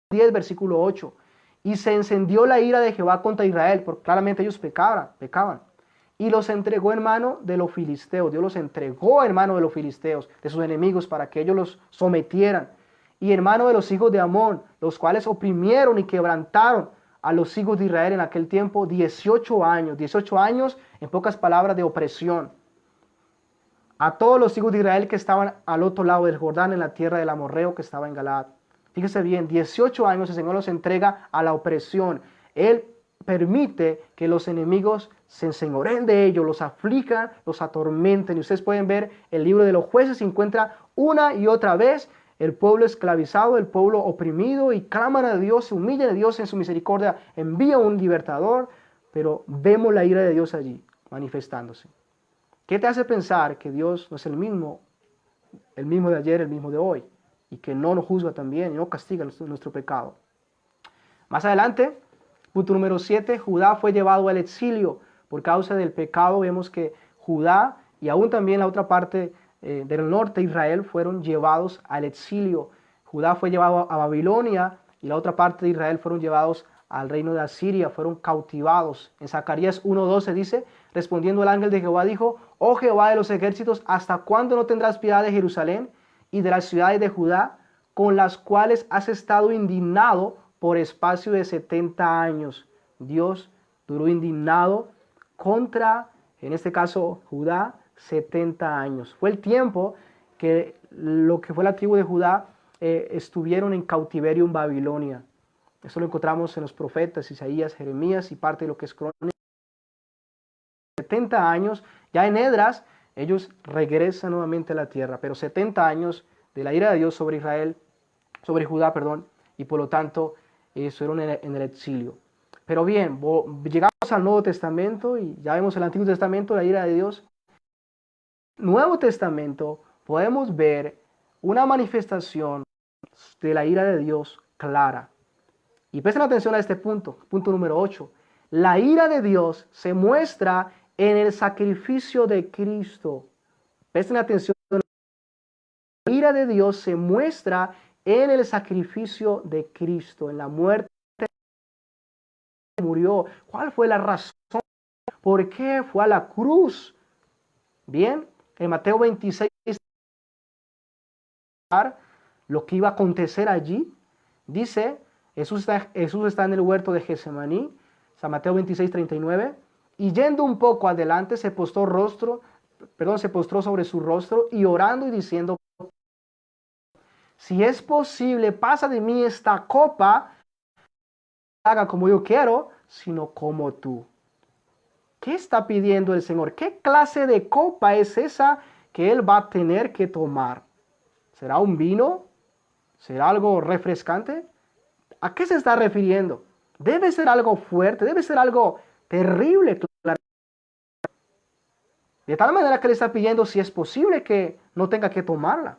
10, versículo 8. Y se encendió la ira de Jehová contra Israel, porque claramente ellos pecaban. Y los entregó en mano de los filisteos. Dios los entregó en mano de los filisteos, de sus enemigos, para que ellos los sometieran. Y en mano de los hijos de Amón, los cuales oprimieron y quebrantaron a los hijos de Israel en aquel tiempo 18 años. 18 años, en pocas palabras, de opresión. A todos los hijos de Israel que estaban al otro lado del Jordán, en la tierra del amorreo que estaba en Galaad. Fíjese bien, 18 años el Señor los entrega a la opresión. Él permite que los enemigos se enseñoreen de ellos, los aflijan, los atormenten. Y ustedes pueden ver el libro de los Jueces, se encuentra una y otra vez el pueblo esclavizado, el pueblo oprimido, y claman a Dios, se humillan a Dios en su misericordia, envía un libertador, pero vemos la ira de Dios allí manifestándose. ¿Qué te hace pensar que Dios no es el mismo de ayer, el mismo de hoy, y que no nos juzga también y no castiga nuestro pecado? Más adelante, punto número 7, Judá fue llevado al exilio por causa del pecado. Vemos que Judá y aún también la otra parte del norte, Israel, fueron llevados al exilio. Judá fue llevado a Babilonia y la otra parte de Israel fueron llevados al reino de Asiria, fueron cautivados. En Zacarías 1:12 dice, respondiendo el ángel de Jehová dijo, oh Jehová de los ejércitos, ¿hasta cuándo no tendrás piedad de Jerusalén y de las ciudades de Judá, con las cuales has estado indignado por espacio de 70 años? Dios duró indignado contra, en este caso, Judá, 70 años. Fue el tiempo que lo que fue la tribu de Judá estuvieron en cautiverio en Babilonia. Eso lo encontramos en los profetas, Isaías, Jeremías y parte de lo que es Crónicas. 70 años, ya en Esdras, ellos regresan nuevamente a la tierra, pero 70 años de la ira de Dios sobre Israel, sobre Judá, y por lo tanto, estuvieron en el exilio. Pero bien, llegamos al Nuevo Testamento y ya vemos el Antiguo Testamento, la ira de Dios. Nuevo Testamento podemos ver una manifestación de la ira de Dios clara. Y presten atención a este punto número 8. La ira de Dios se muestra en el sacrificio de Cristo. Presten atención. La ira de Dios se muestra en el sacrificio de Cristo, en la muerte que murió. ¿Cuál fue la razón? ¿Por qué fue a la cruz? Bien, en Mateo 26, lo que iba a acontecer allí, dice, Jesús está en el huerto de Getsemaní, San Mateo 26, 39, y yendo un poco adelante se postró sobre su rostro y orando y diciendo, si es posible, pasa de mí esta copa, no haga como yo quiero, sino como tú. ¿Qué está pidiendo el Señor? ¿Qué clase de copa es esa que Él va a tener que tomar? ¿Será un vino? ¿Será algo refrescante? ¿A qué se está refiriendo? Debe ser algo fuerte, debe ser algo Terrible, claro. De tal manera que le está pidiendo si es posible que no tenga que tomarla.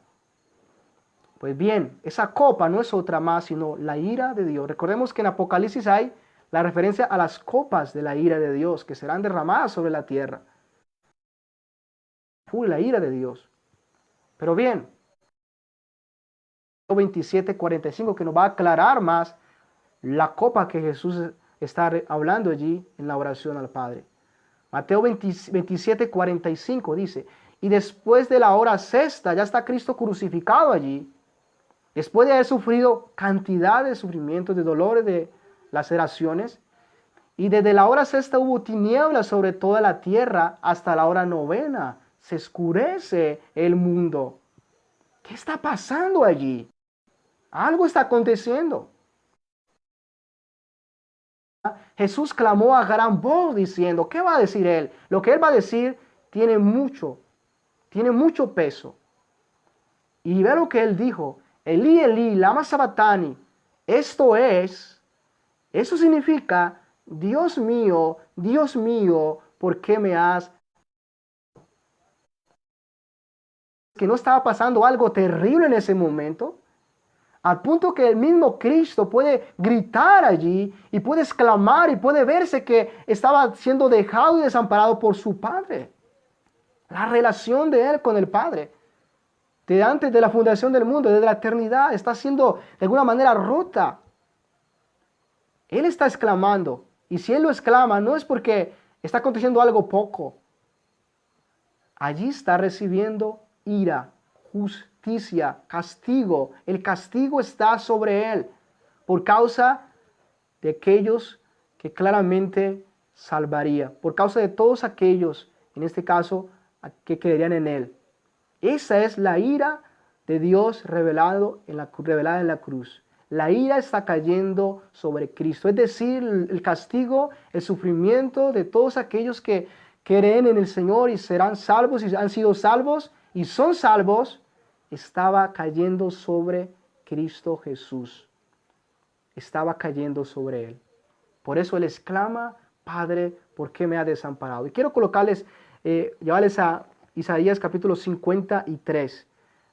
Pues bien, esa copa no es otra más sino la ira de Dios. Recordemos que en Apocalipsis hay la referencia a las copas de la ira de Dios que serán derramadas sobre la tierra. Fue la ira de Dios. Pero bien, 27:45 que nos va a aclarar más la copa que Jesús está hablando allí en la oración al Padre. Mateo 27:45 dice, y después de la hora sexta ya está Cristo crucificado allí. Después de haber sufrido cantidad de sufrimientos, de dolores, de laceraciones, y desde la hora sexta hubo tinieblas sobre toda la tierra hasta la hora novena. Se oscurece el mundo. ¿Qué está pasando allí? Algo está aconteciendo. Jesús clamó a gran voz diciendo, ¿qué va a decir él? Lo que él va a decir tiene mucho peso. Y ve lo que él dijo, Elí, Elí, lama sabactani. Eso significa, Dios mío, ¿por qué me has? Que no estaba pasando algo terrible en ese momento, al punto que el mismo Cristo puede gritar allí y puede exclamar y puede verse que estaba siendo dejado y desamparado por su Padre. La relación de él con el Padre, desde antes de la fundación del mundo, desde la eternidad, está siendo de alguna manera rota. Él está exclamando, y si él lo exclama, no es porque está aconteciendo algo poco. Allí está recibiendo ira, justicia, castigo. El castigo está sobre él por causa de aquellos que claramente salvaría, por causa de todos aquellos, en este caso, que creerían en él. Esa es la ira de Dios revelada en la cruz. La ira está cayendo sobre Cristo, es decir, el castigo, el sufrimiento de todos aquellos que creen en el Señor y serán salvos y han sido salvos y son salvos, estaba cayendo sobre Cristo Jesús. Estaba cayendo sobre él. Por eso él exclama, Padre, ¿por qué me has desamparado? Y quiero colocarles, llevarles a Isaías capítulo 53.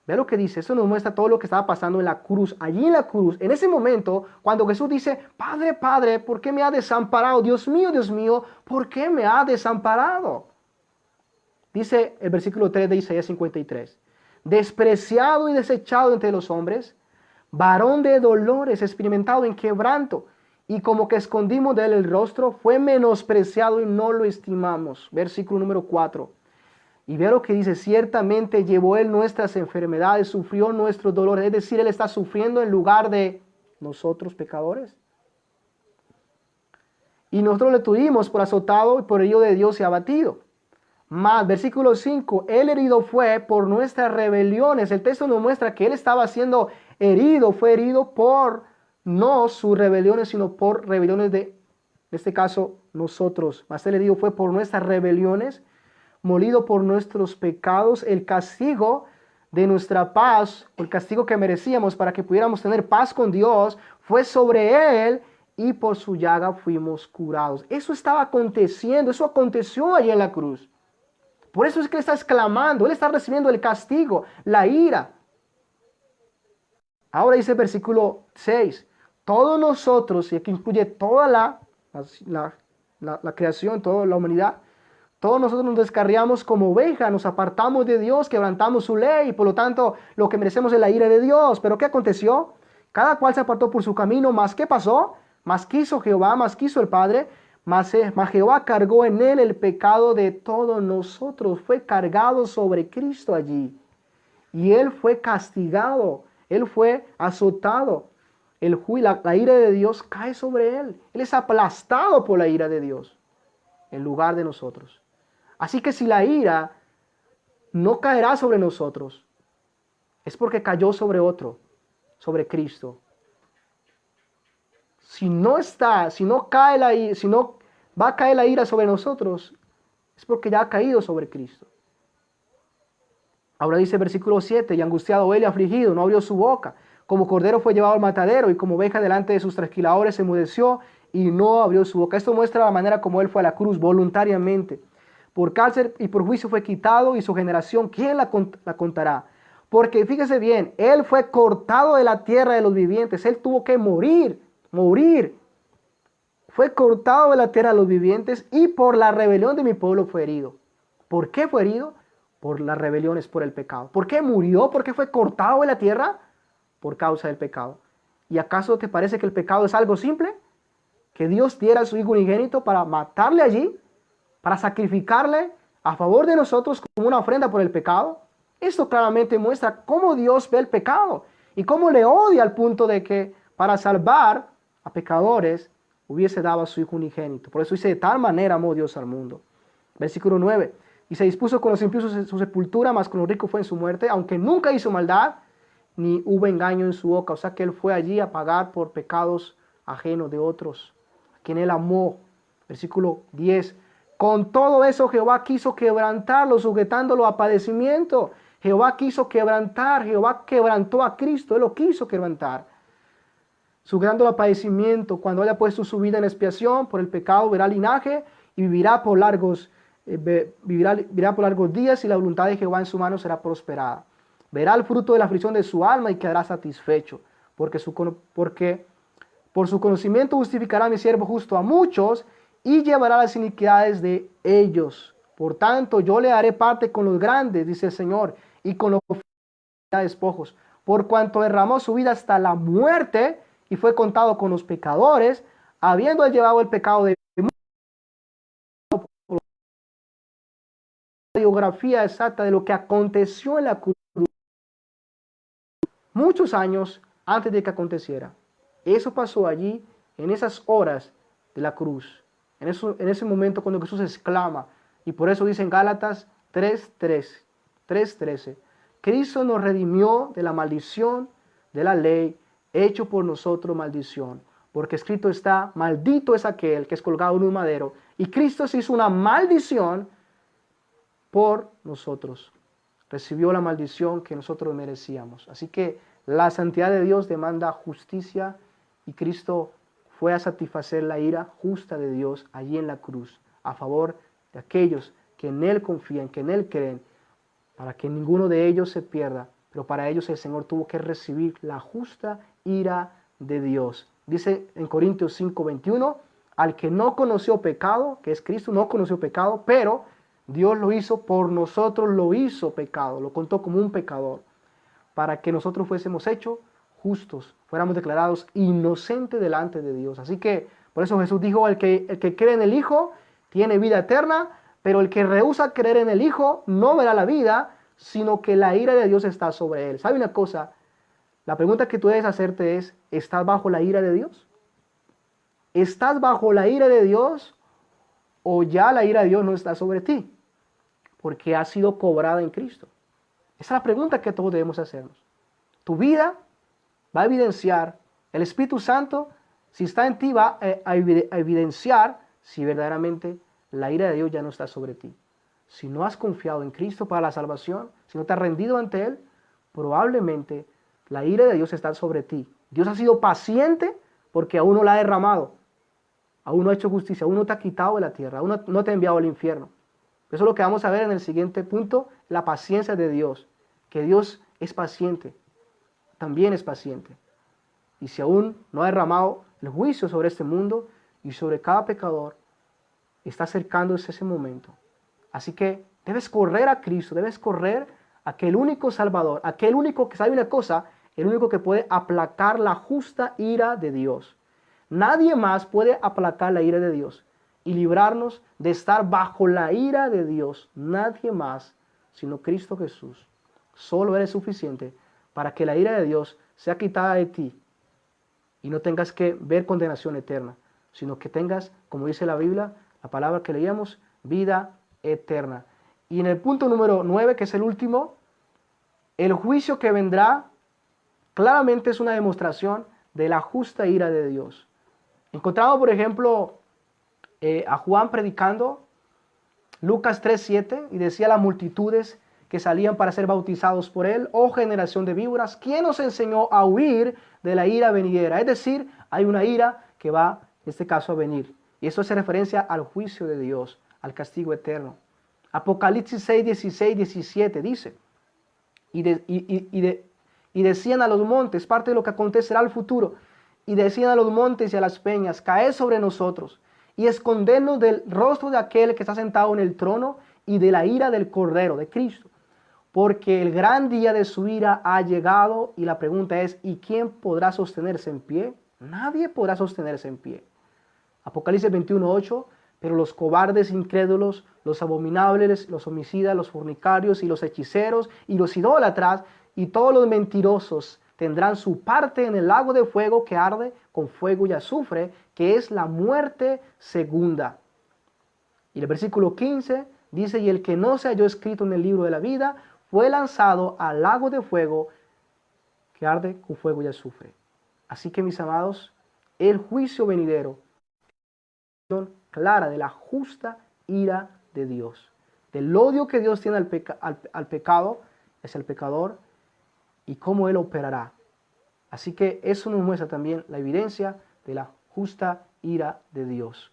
Vea lo que dice, eso nos muestra todo lo que estaba pasando en la cruz. Allí en la cruz, en ese momento, cuando Jesús dice, Padre, Padre, ¿por qué me has desamparado? Dios mío, ¿por qué me has desamparado? Dice el versículo 3 de Isaías 53. Despreciado y desechado entre los hombres, varón de dolores, experimentado en quebranto, y como que escondimos de él el rostro, fue menospreciado y no lo estimamos. Versículo número 4. Y ve lo que dice, ciertamente llevó él nuestras enfermedades, sufrió nuestros dolores. Es decir, él está sufriendo en lugar de nosotros pecadores. Y nosotros le tuvimos por azotado y por herido de Dios y abatido. Más, versículo 5, él herido fue por nuestras rebeliones. El texto nos muestra que él estaba siendo herido, fue herido por no sus rebeliones, sino por rebeliones de, en este caso, nosotros. Más, él herido fue por nuestras rebeliones, molido por nuestros pecados, el castigo de nuestra paz, el castigo que merecíamos para que pudiéramos tener paz con Dios, fue sobre él y por su llaga fuimos curados. Eso estaba aconteciendo, eso aconteció allí en la cruz. Por eso es que él está exclamando, él está recibiendo el castigo, la ira. Ahora dice el versículo 6, todos nosotros, y aquí incluye toda la creación, toda la humanidad, todos nosotros nos descarriamos como ovejas, nos apartamos de Dios, quebrantamos su ley, y por lo tanto lo que merecemos es la ira de Dios. ¿Pero qué aconteció? Cada cual se apartó por su camino, ¿más qué pasó? Más quiso Jehová, más quiso el Padre, mas Jehová cargó en él el pecado de todos nosotros, fue cargado sobre Cristo allí. Y él fue castigado, él fue azotado. La ira de Dios cae sobre él. Él es aplastado por la ira de Dios en lugar de nosotros. Así que si la ira no caerá sobre nosotros, es porque cayó sobre otro, sobre Cristo. Si no va a caer la ira sobre nosotros, es porque ya ha caído sobre Cristo. Ahora dice el versículo 7, y angustiado él y afligido, no abrió su boca. Como cordero fue llevado al matadero, y como oveja delante de sus trasquiladores se enmudeció, y no abrió su boca. Esto muestra la manera como él fue a la cruz voluntariamente. Por cárcel y por juicio fue quitado, y su generación, ¿quién la contará? Porque fíjese bien, él fue cortado de la tierra de los vivientes. Él tuvo que morir. Fue cortado de la tierra de los vivientes, y por la rebelión de mi pueblo fue herido. ¿Por qué fue herido? Por las rebeliones, por el pecado. ¿Por qué murió? ¿Por qué fue cortado de la tierra? Por causa del pecado. ¿Y acaso te parece que el pecado es algo simple? Que Dios diera a su Hijo unigénito para matarle allí, para sacrificarle a favor de nosotros como una ofrenda por el pecado. Esto claramente muestra cómo Dios ve el pecado y cómo le odia, al punto de que para salvar a pecadores hubiese dado a su Hijo unigénito. Por eso dice: de tal manera amó Dios al mundo. Versículo 9. Y se dispuso con los impíos su sepultura, mas con los ricos fue en su muerte, aunque nunca hizo maldad, ni hubo engaño en su boca. O sea que él fue allí a pagar por pecados ajenos de otros, a quien él amó. Versículo 10. Con todo eso Jehová quiso quebrantarlo, sujetándolo a padecimiento. Jehová quiso quebrantar, Jehová quebrantó a Cristo, él lo quiso quebrantar, sujetándolo a padecimiento. Cuando haya puesto su vida en expiación por el pecado, verá linaje y vivirá por largos días, y la voluntad de Jehová en su mano será prosperada. Verá el fruto de la aflicción de su alma y quedará satisfecho, porque por su conocimiento justificará a mi siervo justo a muchos, y llevará las iniquidades de ellos. Por tanto, yo le haré parte con los grandes, dice el Señor, y con los despojos, por cuanto derramó su vida hasta la muerte y fue contado con los pecadores, habiendo él llevado el pecado de la biografía exacta de lo que aconteció en la cruz muchos años antes de que aconteciera. Eso pasó allí, en esas horas de la cruz, en ese momento cuando Jesús exclama, y por eso dice en Gálatas 3:13, Cristo nos redimió de la maldición de la ley, hecho por nosotros maldición, porque escrito está: maldito es aquel que es colgado en un madero, y Cristo se hizo una maldición por nosotros. Recibió la maldición que nosotros merecíamos. Así que la santidad de Dios demanda justicia, y Cristo fue a satisfacer la ira justa de Dios allí en la cruz, a favor de aquellos que en Él confían, que en Él creen, para que ninguno de ellos se pierda. Pero para ellos el Señor tuvo que recibir la justa ira de Dios. Dice en Corintios 5:21, al que no conoció pecado, que es Cristo, no conoció pecado, pero Dios lo hizo por nosotros, lo hizo pecado, lo contó como un pecador, para que nosotros fuésemos hechos justos, fuéramos declarados inocentes delante de Dios. Así que por eso Jesús dijo: el que cree en el Hijo tiene vida eterna, pero el que rehúsa creer en el Hijo no verá la vida, sino que la ira de Dios está sobre él. ¿Sabe una cosa? La pregunta que tú debes hacerte es: ¿estás bajo la ira de Dios? ¿Estás bajo la ira de Dios, o ya la ira de Dios no está sobre ti, porque ha sido cobrada en Cristo? Esa es la pregunta que todos debemos hacernos. Tu vida va a evidenciar, el Espíritu Santo, si está en ti, va a evidenciar si verdaderamente la ira de Dios ya no está sobre ti. Si no has confiado en Cristo para la salvación, si no te has rendido ante Él, probablemente la ira de Dios está sobre ti. Dios ha sido paciente porque aún no la ha derramado, aún no ha hecho justicia, aún no te ha quitado de la tierra, aún no te ha enviado al infierno. Eso es lo que vamos a ver en el siguiente punto: la paciencia de Dios. Que Dios es paciente, también es paciente. Y si aún no ha derramado el juicio sobre este mundo y sobre cada pecador, está acercándose ese momento. Así que debes correr a Cristo, debes correr a aquel único Salvador, aquel único que sabe una cosa, el único que puede aplacar la justa ira de Dios. Nadie más puede aplacar la ira de Dios y librarnos de estar bajo la ira de Dios. Nadie más, sino Cristo Jesús. Solo Él es suficiente para que la ira de Dios sea quitada de ti y no tengas que ver condenación eterna, sino que tengas, como dice la Biblia, la palabra que leíamos, vida eterna. Y en el punto número 9, que es el último, el juicio que vendrá claramente es una demostración de la justa ira de Dios. Encontramos, por ejemplo, a Juan predicando, Lucas 3:7, y decía a las multitudes que salían para ser bautizados por él: oh generación de víboras, ¿quién os enseñó a huir de la ira venidera? Es decir, hay una ira que va en este caso a venir. Y eso hace referencia al juicio de Dios, al castigo eterno. Apocalipsis 6, 16, 17 dice, y decían a los montes, parte de lo que acontecerá al futuro, y decían a los montes y a las peñas, caed sobre nosotros, y escondernos del rostro de aquel que está sentado en el trono, y de la ira del Cordero, de Cristo. Porque el gran día de su ira ha llegado, y la pregunta es, ¿y quién podrá sostenerse en pie? Nadie podrá sostenerse en pie. Apocalipsis 21, 8, pero los cobardes incrédulos, los abominables, los homicidas, los fornicarios y los hechiceros y los idólatras y todos los mentirosos tendrán su parte en el lago de fuego que arde con fuego y azufre, que es la muerte segunda. Y el versículo 15 dice, y el que no se halló escrito en el libro de la vida fue lanzado al lago de fuego que arde con fuego y azufre. Así que, mis amados, el juicio venidero clara de la justa ira de Dios, del odio que Dios tiene al pecado, es el pecador, y cómo Él operará. Así que eso nos muestra también la evidencia de la justa ira de Dios.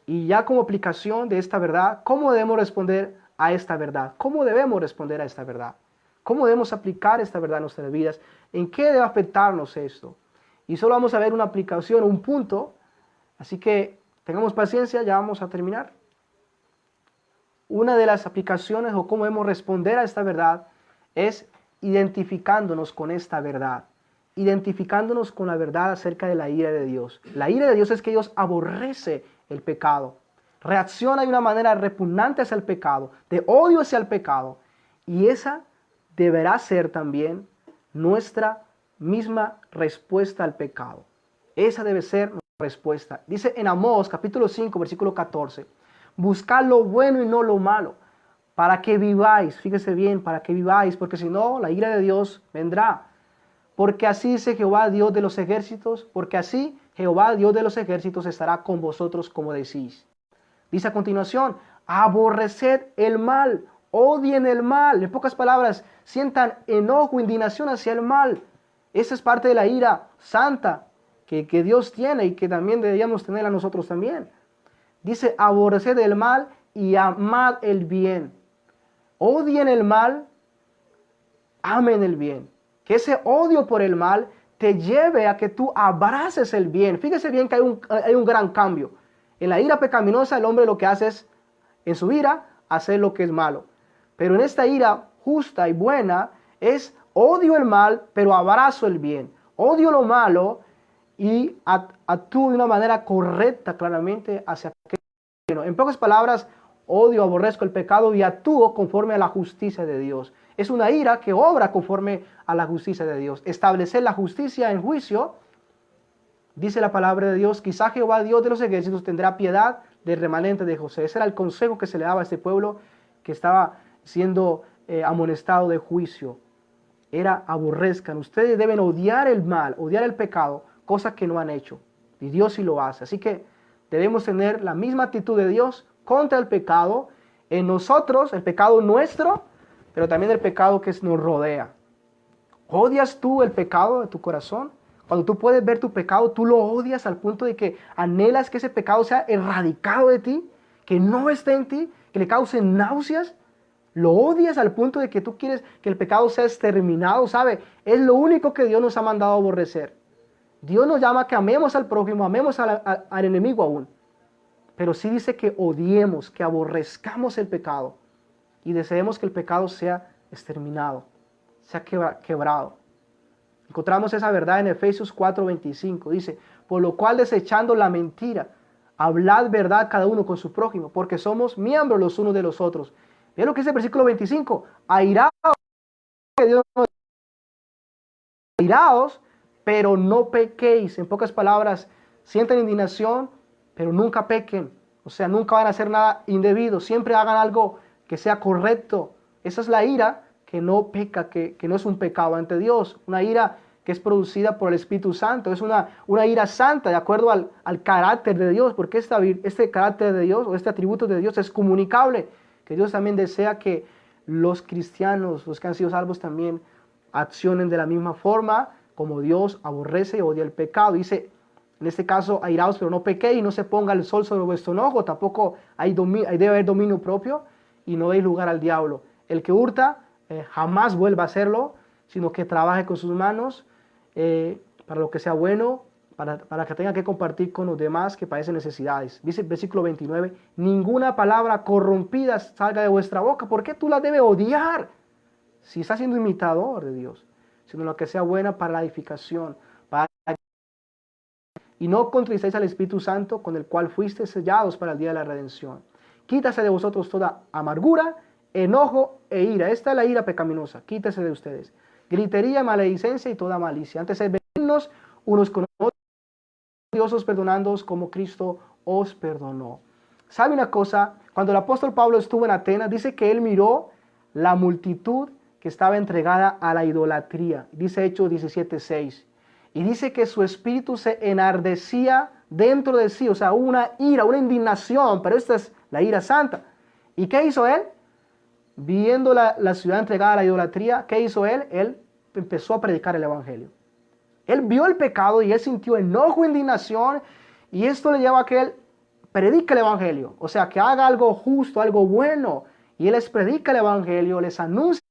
Y ya como aplicación de esta verdad, ¿cómo debemos responder a esta verdad? ¿Cómo debemos responder a esta verdad? ¿Cómo debemos aplicar esta verdad en nuestras vidas? ¿En qué debe afectarnos esto? Y solo vamos a ver una aplicación, un punto, así que tengamos paciencia, ya vamos a terminar. Una de las aplicaciones o cómo debemos responder a esta verdad es identificándonos con esta verdad, identificándonos con la verdad acerca de la ira de Dios. La ira de Dios es que Dios aborrece el pecado, reacciona de una manera repugnante hacia el pecado, de odio hacia el pecado, y esa deberá ser también nuestra misma respuesta al pecado. Esa debe ser nuestra respuesta. Dice en Amós capítulo 5 versículo 14, buscad lo bueno y no lo malo, para que viváis, fíjese bien, para que viváis, porque si no, la ira de Dios vendrá. Porque así dice Jehová, Dios de los ejércitos, porque así Jehová, Dios de los ejércitos, estará con vosotros como decís. Dice a continuación, aborreced el mal, odien el mal. En pocas palabras, sientan enojo, indignación hacia el mal. Esa es parte de la ira santa que Dios tiene y que también deberíamos tener a nosotros también. Dice, aborreced el mal y amad el bien. Odien el mal, amen el bien. Que ese odio por el mal te lleve a que tú abraces el bien. Fíjese bien que hay un gran cambio. En la ira pecaminosa el hombre lo que hace es, en su ira, hacer lo que es malo. Pero en esta ira justa y buena es odio el mal, pero abrazo el bien. Odio lo malo y actúo de una manera correcta claramente hacia aquello bueno. En pocas palabras, odio, aborrezco el pecado y actúo conforme a la justicia de Dios. Es una ira que obra conforme a la justicia de Dios. Establecer la justicia en juicio, dice la palabra de Dios, quizá Jehová, Dios de los ejércitos, tendrá piedad del remanente de José. Ese era el consejo que se le daba a este pueblo que estaba siendo amonestado de juicio. Era aborrezcan. Ustedes deben odiar el mal, odiar el pecado, cosa que no han hecho. Y Dios sí lo hace. Así que debemos tener la misma actitud de Dios contra el pecado en nosotros, el pecado nuestro, pero también el pecado que nos rodea. ¿Odias tú el pecado de tu corazón? Cuando tú puedes ver tu pecado, tú lo odias al punto de que anhelas que ese pecado sea erradicado de ti, que no esté en ti, que le cause náuseas. Lo odias al punto de que tú quieres que el pecado sea exterminado, ¿sabe? Es lo único que Dios nos ha mandado a aborrecer. Dios nos llama a que amemos al prójimo, amemos al enemigo aún. Pero sí dice que odiemos, que aborrezcamos el pecado y deseemos que el pecado sea exterminado, sea quebrado. Encontramos esa verdad en Efesios 4:25. Dice, por lo cual desechando la mentira, hablad verdad cada uno con su prójimo, porque somos miembros los unos de los otros. Vean lo que dice el versículo 25. Airaos, pero no pequéis. En pocas palabras, sientan indignación, pero nunca pequen. O sea, nunca van a hacer nada indebido. Siempre hagan algo que sea correcto. Esa es la ira que no peca, que no es un pecado ante Dios. Una ira que es producida por el Espíritu Santo. Es una ira santa de acuerdo al carácter de Dios. Porque este carácter de Dios o este atributo de Dios es comunicable. Que Dios también desea que los cristianos, los que han sido salvos también, accionen de la misma forma como Dios aborrece y odia el pecado. Dice, En este caso, airaos, pero no pequéis, y no se ponga el sol sobre vuestro enojo. Tampoco debe haber dominio propio, y no deis lugar al diablo. El que hurta, jamás vuelva a hacerlo, sino que trabaje con sus manos para lo que sea bueno, para que tenga que compartir con los demás que padecen necesidades. Dice el versículo 29, ninguna palabra corrompida salga de vuestra boca. ¿Por qué tú la debes odiar? Si estás siendo imitador de Dios, sino lo que sea buena para la edificación. Y no contristéis al Espíritu Santo, con el cual fuiste sellados para el día de la redención. Quítase de vosotros toda amargura, enojo e ira. Esta es la ira pecaminosa. Quítase de ustedes. Gritería, maledicencia y toda malicia. Antes de venirnos unos con otros, Dios os perdonándoos como Cristo os perdonó. ¿Sabe una cosa? Cuando el apóstol Pablo estuvo en Atenas, dice que él miró la multitud que estaba entregada a la idolatría. Dice Hechos 17:6. Y dice que su espíritu se enardecía dentro de sí, o sea, una ira, una indignación, pero esta es la ira santa. ¿Y qué hizo él? Viendo la ciudad entregada a la idolatría, ¿qué hizo él? Él empezó a predicar el evangelio. Él vio el pecado y él sintió enojo, indignación, y esto le lleva a que él predique el evangelio, o sea, que haga algo justo, algo bueno, y él les predica el evangelio, les anuncia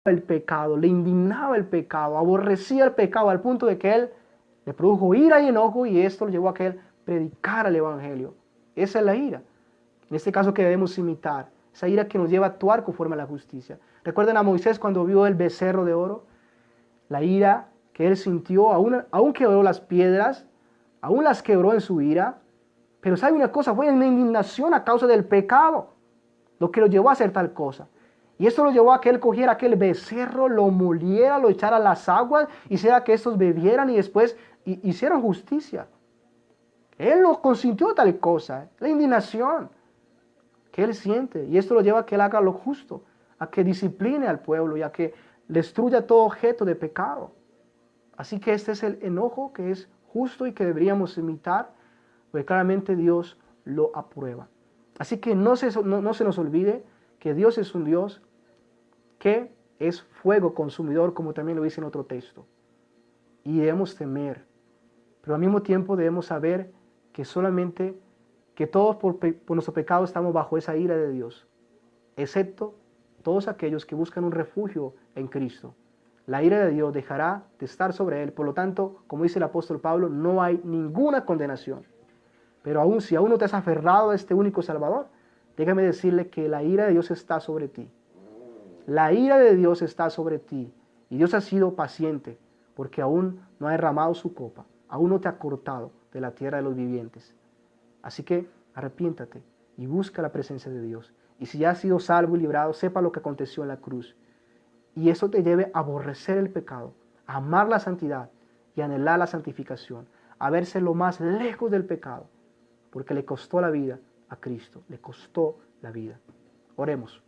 el pecado, le indignaba el pecado, aborrecía el pecado al punto de que él le produjo ira y enojo, y esto lo llevó a que él predicara el evangelio. Esa es la ira, en este caso, que debemos imitar, esa ira que nos lleva a actuar conforme a la justicia. ¿Recuerdan a Moisés cuando vio el becerro de oro? La ira que él sintió, aún quebró las piedras, aún las quebró en su ira, pero ¿sabe una cosa? Fue una indignación a causa del pecado lo que lo llevó a hacer tal cosa. Y esto lo llevó a que él cogiera aquel becerro, lo moliera, lo echara a las aguas, hiciera que estos bebieran y después hicieran justicia. Él no consintió tal cosa, la indignación que él siente. Y esto lo lleva a que él haga lo justo, a que discipline al pueblo y a que destruya todo objeto de pecado. Así que este es el enojo que es justo y que deberíamos imitar, porque claramente Dios lo aprueba. Así que no se nos olvide que Dios es un Dios que es fuego consumidor, como también lo dice en otro texto. Y debemos temer, pero al mismo tiempo debemos saber que solamente, que todos por nuestro pecado estamos bajo esa ira de Dios, excepto todos aquellos que buscan un refugio en Cristo. La ira de Dios dejará de estar sobre él, por lo tanto, como dice el apóstol Pablo, no hay ninguna condenación. Pero si aún no te has aferrado a este único Salvador, déjame decirle que la ira de Dios está sobre ti. La ira de Dios está sobre ti. Y Dios ha sido paciente, porque aún no ha derramado su copa, aún no te ha cortado de la tierra de los vivientes. Así que arrepiéntate y busca la presencia de Dios. Y si ya has sido salvo y librado, sepa lo que aconteció en la cruz. Y eso te lleve a aborrecer el pecado, a amar la santidad y a anhelar la santificación, a verse lo más lejos del pecado, porque le costó la vida a Cristo, le costó la vida. Oremos.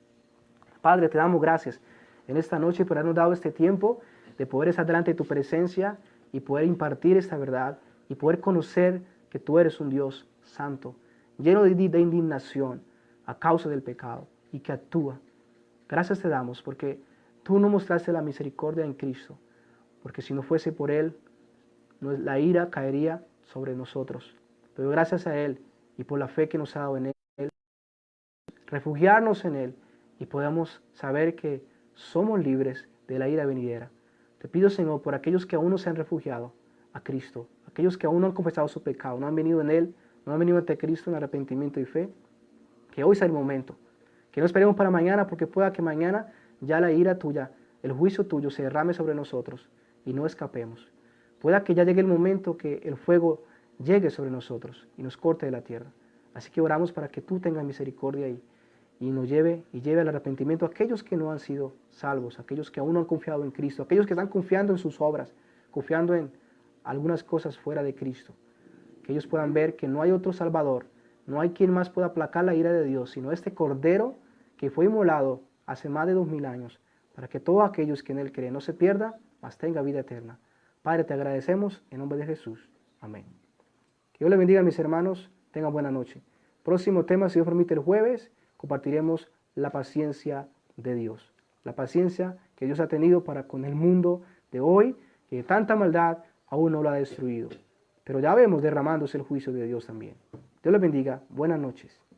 Padre, te damos gracias en esta noche por habernos dado este tiempo de poder estar delante de tu presencia y poder impartir esta verdad y poder conocer que tú eres un Dios santo, lleno de indignación a causa del pecado y que actúa. Gracias te damos porque tú no mostraste la misericordia en Cristo, porque si no fuese por Él, la ira caería sobre nosotros. Pero gracias a Él y por la fe que nos ha dado en Él, refugiarnos en Él y podamos saber que somos libres de la ira venidera. Te pido, Señor, por aquellos que aún no se han refugiado a Cristo, aquellos que aún no han confesado su pecado, no han venido en Él, no han venido ante Cristo en arrepentimiento y fe, que hoy sea el momento, que no esperemos para mañana, porque pueda que mañana ya la ira tuya, el juicio tuyo se derrame sobre nosotros y no escapemos. Pueda que ya llegue el momento que el fuego llegue sobre nosotros y nos corte de la tierra. Así que oramos para que tú tengas misericordia y nos lleve al arrepentimiento a aquellos que no han sido salvos, aquellos que aún no han confiado en Cristo, aquellos que están confiando en sus obras, confiando en algunas cosas fuera de Cristo. Que ellos puedan ver que no hay otro Salvador, no hay quien más pueda aplacar la ira de Dios, sino este Cordero que fue inmolado hace más de 2000 años, para que todos aquellos que en Él creen no se pierda, mas tenga vida eterna. Padre, te agradecemos en nombre de Jesús. Amén. Que Dios le bendiga a mis hermanos. Tengan buena noche. Próximo tema, si Dios permite, el jueves, compartiremos la paciencia de Dios. La paciencia que Dios ha tenido para con el mundo de hoy que tanta maldad aún no lo ha destruido. Pero ya vemos derramándose el juicio de Dios también. Dios les bendiga. Buenas noches.